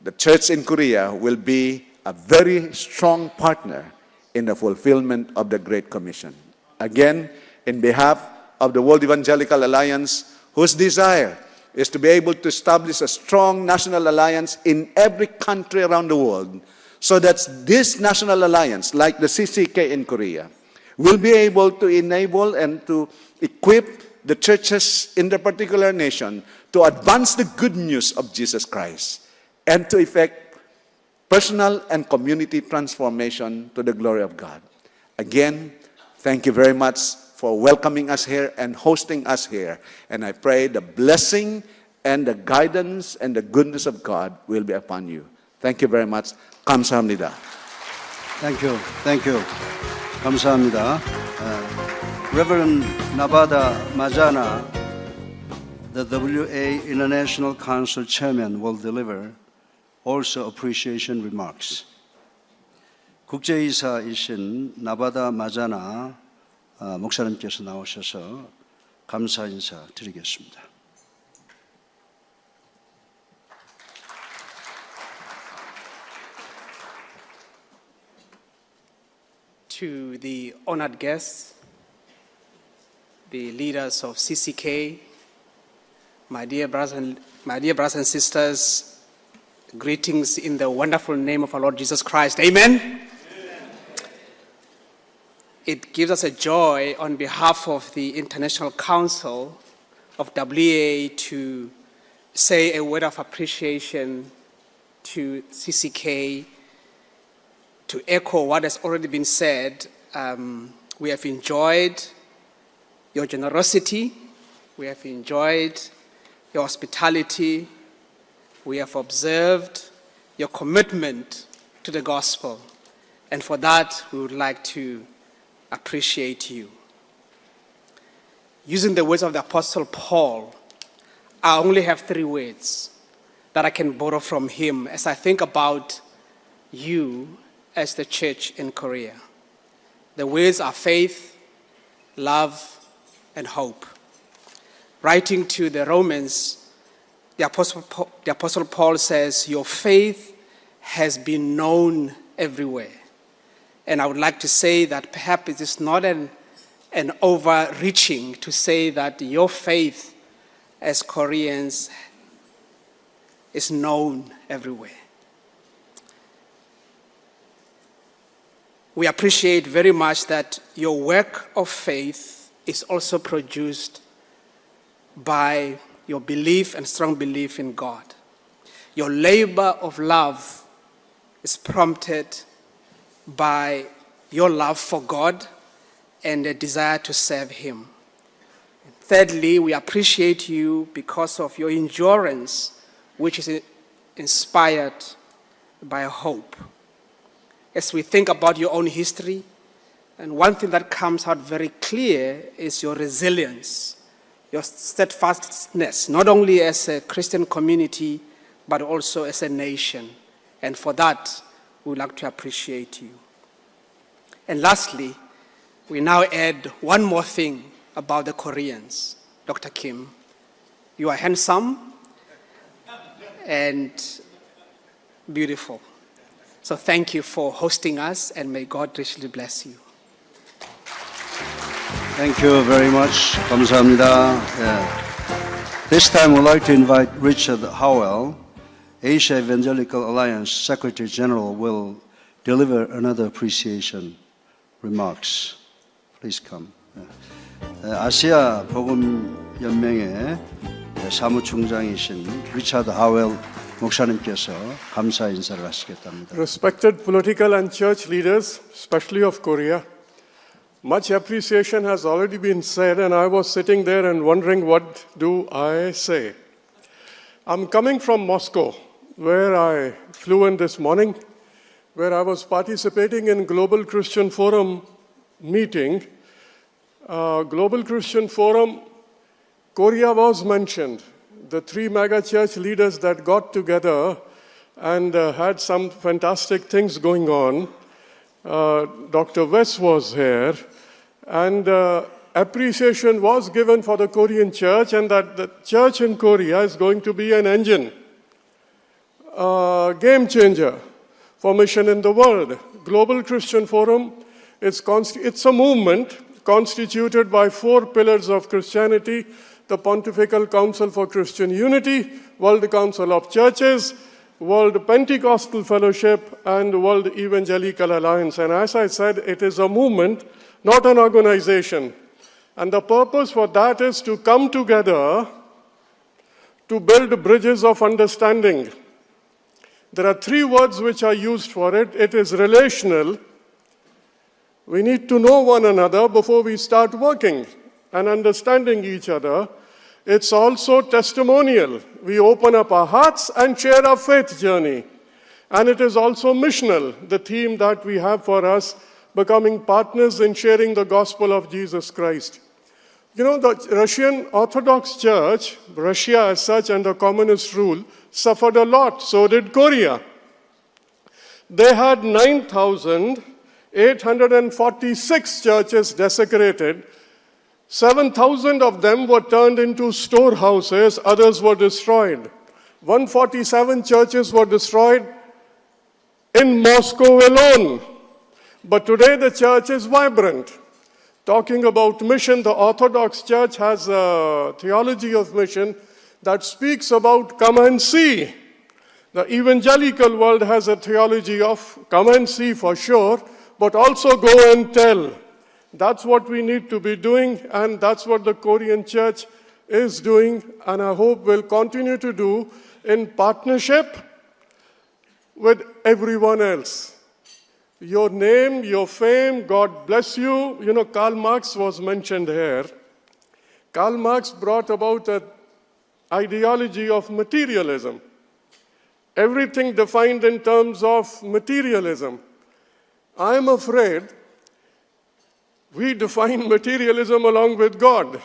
the church in Korea will be a very strong partner in the fulfillment of the Great Commission. Again, in behalf of the World Evangelical Alliance, whose desire is to be able to establish a strong national alliance in every country around the world, so that this national alliance, like the CCK in Korea, will be able to enable and to equip the churches in the particular nation to advance the good news of Jesus Christ and to effect personal and community transformation to the glory of God. Again, thank you very much for welcoming us here and hosting us here. And I pray the blessing and the guidance and the goodness of God will be upon you. Thank you very much. 감사합니다. Thank you. Thank you. 감사합니다. Reverend Navada Majana, the WA International Council Chairman, will deliver also appreciation remarks. 국제이사이신 나바다 마자나 목사님께서 나오셔서 감사 인사 드리겠습니다. To the honored guests, the leaders of CCK, my dear brothers and sisters, greetings in the wonderful name of our Lord Jesus Christ. Amen. It gives us a joy on behalf of the International Council of WA to say a word of appreciation to CCK, to echo what has already been said. We have enjoyed your generosity. We have enjoyed your hospitality. We have observed your commitment to the gospel. And for that, we would like to appreciate you. Using the words of the Apostle Paul, I only have 3 words that I can borrow from him as I think about you as the church in Korea. The words are faith, love, and hope. Writing to the Romans, the Apostle Paul says, your faith has been known everywhere. And I would like to say that perhaps it is not an overreaching to say that your faith as Koreans is known everywhere. We appreciate very much that your work of faith is also produced by your belief and strong belief in God. Your labor of love is prompted by your love for God and a desire to serve Him. Thirdly, we appreciate you because of your endurance, which is inspired by hope. As we think about your own history, and one thing that comes out very clear is your resilience, your steadfastness, not only as a Christian community, but also as a nation. And for that, we would like to appreciate you. And lastly, we now add one more thing about the Koreans. Dr. Kim, you are handsome and beautiful. So thank you for hosting us, and may God richly bless you. Thank you very much. 감사합니다. This time we'd like to invite Richard Howell, Asia Evangelical Alliance Secretary General, will deliver another appreciation remarks. Please come. 아시아 복음 연맹의 사무총장이신 리차드 하웰 목사님께서 감사 인사를 하시겠답니다. Respected political and church leaders, especially of Korea, much appreciation has already been said, and I was sitting there and wondering what do I say. I'm coming from Moscow, where I flew in this morning, where I was participating in Global Christian Forum meeting. Global Christian Forum, Korea was mentioned. The 3 mega church leaders that got together and had some fantastic things going on. Dr. West was here, and appreciation was given for the Korean church, and that the church in Korea is going to be an engine, game changer for mission in the world. Global Christian Forum, it's a movement constituted by 4 pillars of Christianity: the Pontifical Council for Christian Unity, World Council of Churches, World Pentecostal Fellowship, and World Evangelical Alliance. And as I said, it is a movement, not an organization. And the purpose for that is to come together to build bridges of understanding. There are 3 words which are used for it. It is relational. We need to know one another before we start working and understanding each other. It's also testimonial. We open up our hearts and share our faith journey. And it is also missional, the theme that we have for us, becoming partners in sharing the gospel of Jesus Christ. You know, the Russian Orthodox Church, Russia as such under communist rule, suffered a lot. So did Korea. They had 9,846 churches desecrated. 7,000 of them were turned into storehouses, others were destroyed. 147 churches were destroyed in Moscow alone. But today the church is vibrant. Talking about mission, the Orthodox Church has a theology of mission that speaks about come and see. The evangelical world has a theology of come and see for sure, but also go and tell. That's what we need to be doing, and that's what the Korean church is doing, and I hope will continue to do, in partnership with everyone else. Your name, your fame, God bless you. You know, Karl Marx was mentioned here. Karl Marx brought about an ideology of materialism. Everything defined in terms of materialism. I am afraid we define materialism along with God.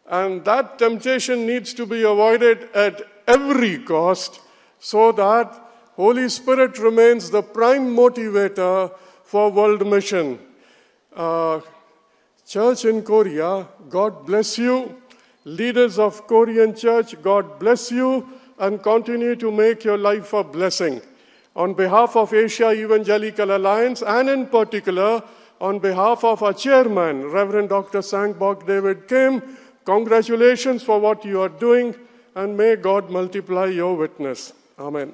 And that temptation needs to be avoided at every cost so that Holy Spirit remains the prime motivator for world mission. Church in Korea, God bless you. Leaders of Korean church, God bless you and continue to make your life a blessing. On behalf of Asia Evangelical Alliance and in particular on behalf of our chairman, Reverend Dr. Sangbok David Kim, congratulations for what you are doing and may God multiply your witness. Amen.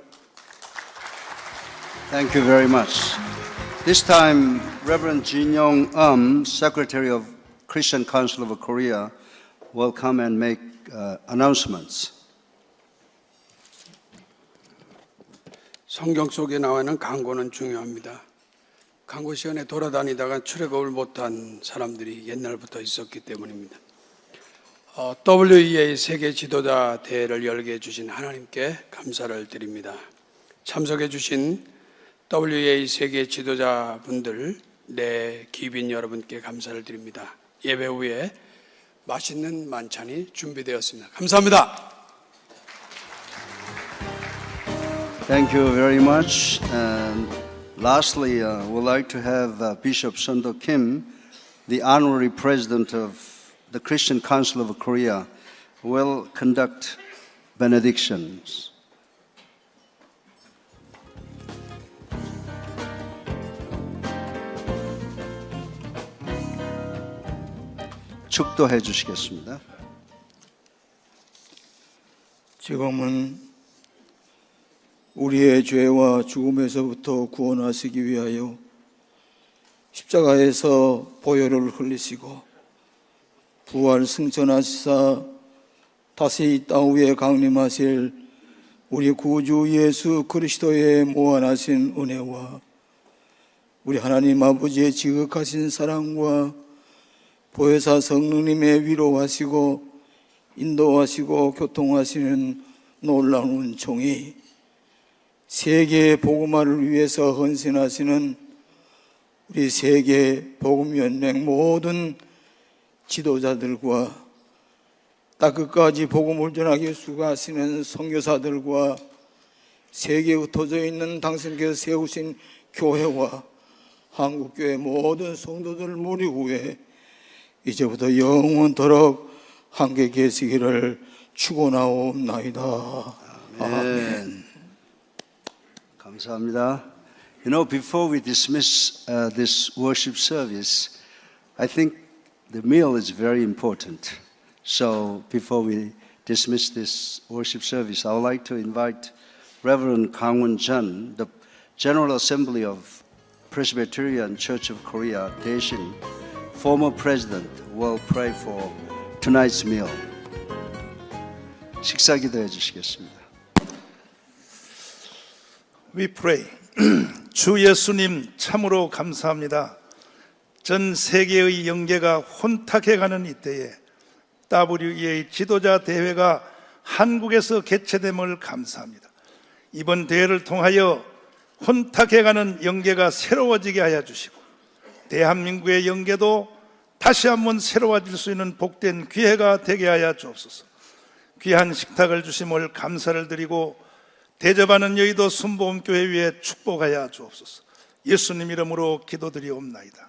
Thank you very much. This time, Reverend Jin Young Secretary of Christian Council of Korea, will come and make announcements. 성경 속에 나와 있는 강고는 중요합니다. 강고 시간에 돌아다니다가 출애굽을 못한 사람들이 옛날부터 있었기 때문입니다. WEA 세계 지도자 대회를 열게 해주신 하나님께 감사를 드립니다. 참석해 주신 WEA 세계 지도자분들, 기빈 여러분께 감사를 드립니다. 예배 후에 맛있는 만찬이 준비되었습니다. 감사합니다. Thank you very much. And lastly, we'd like to have Bishop Sundo Kim, the honorary president of the Christian Council of Korea, will conduct benedictions. 축도해 주시겠습니다. 지금은 우리의 죄와 죽음에서부터 구원하시기 위하여 십자가에서 보혈을 흘리시고 부활 승천하시사 다시 이 땅 위에 강림하실 우리 구주 예수 그리스도의 무한하신 은혜와 우리 하나님 아버지의 지극하신 사랑과 보혜사 성령님의 위로하시고 인도하시고 교통하시는 놀라운 은총이 세계 복음화를 위해서 헌신하시는 우리 세계 복음연맹 모든 지도자들과 땅 끝까지 복음을 전하기 수고하시는 선교사들과 세계에 흩어져 있는 당신께서 세우신 교회와 한국교회 모든 성도들 무리 후에 이제부터 영원토록 함께 계시기를 축원하옵나이다. 아멘. 감사합니다. You know, before we dismiss this worship service, I think the meal is very important. So before we dismiss this worship service, I would like to invite Reverend Kang Won-jeon, the General Assembly of Presbyterian Church of Korea, Daeshin, former president, will pray for tonight's meal. 식사 기도해 주시겠습니다. We pray. 주 예수님 참으로 감사합니다. 전 세계의 영계가 혼탁해가는 이때에 WEA 지도자 대회가 한국에서 개최됨을 감사합니다. 이번 대회를 통하여 혼탁해가는 영계가 새로워지게 하여 주시고 대한민국의 영계도 다시 한번 새로워질 수 있는 복된 기회가 되게 하여 주옵소서. 귀한 식탁을 주심을 감사를 드리고 대접하는 여의도 순복음교회 위에 축복하여 주옵소서. 예수님 이름으로 기도드리옵나이다.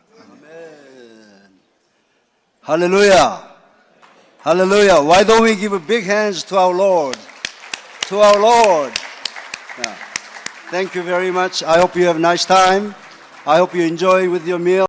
Hallelujah. Hallelujah. Why don't we give a big hands to our Lord? To our Lord. Yeah. Thank you very much. I hope you have a nice time. I hope you enjoy with your meal.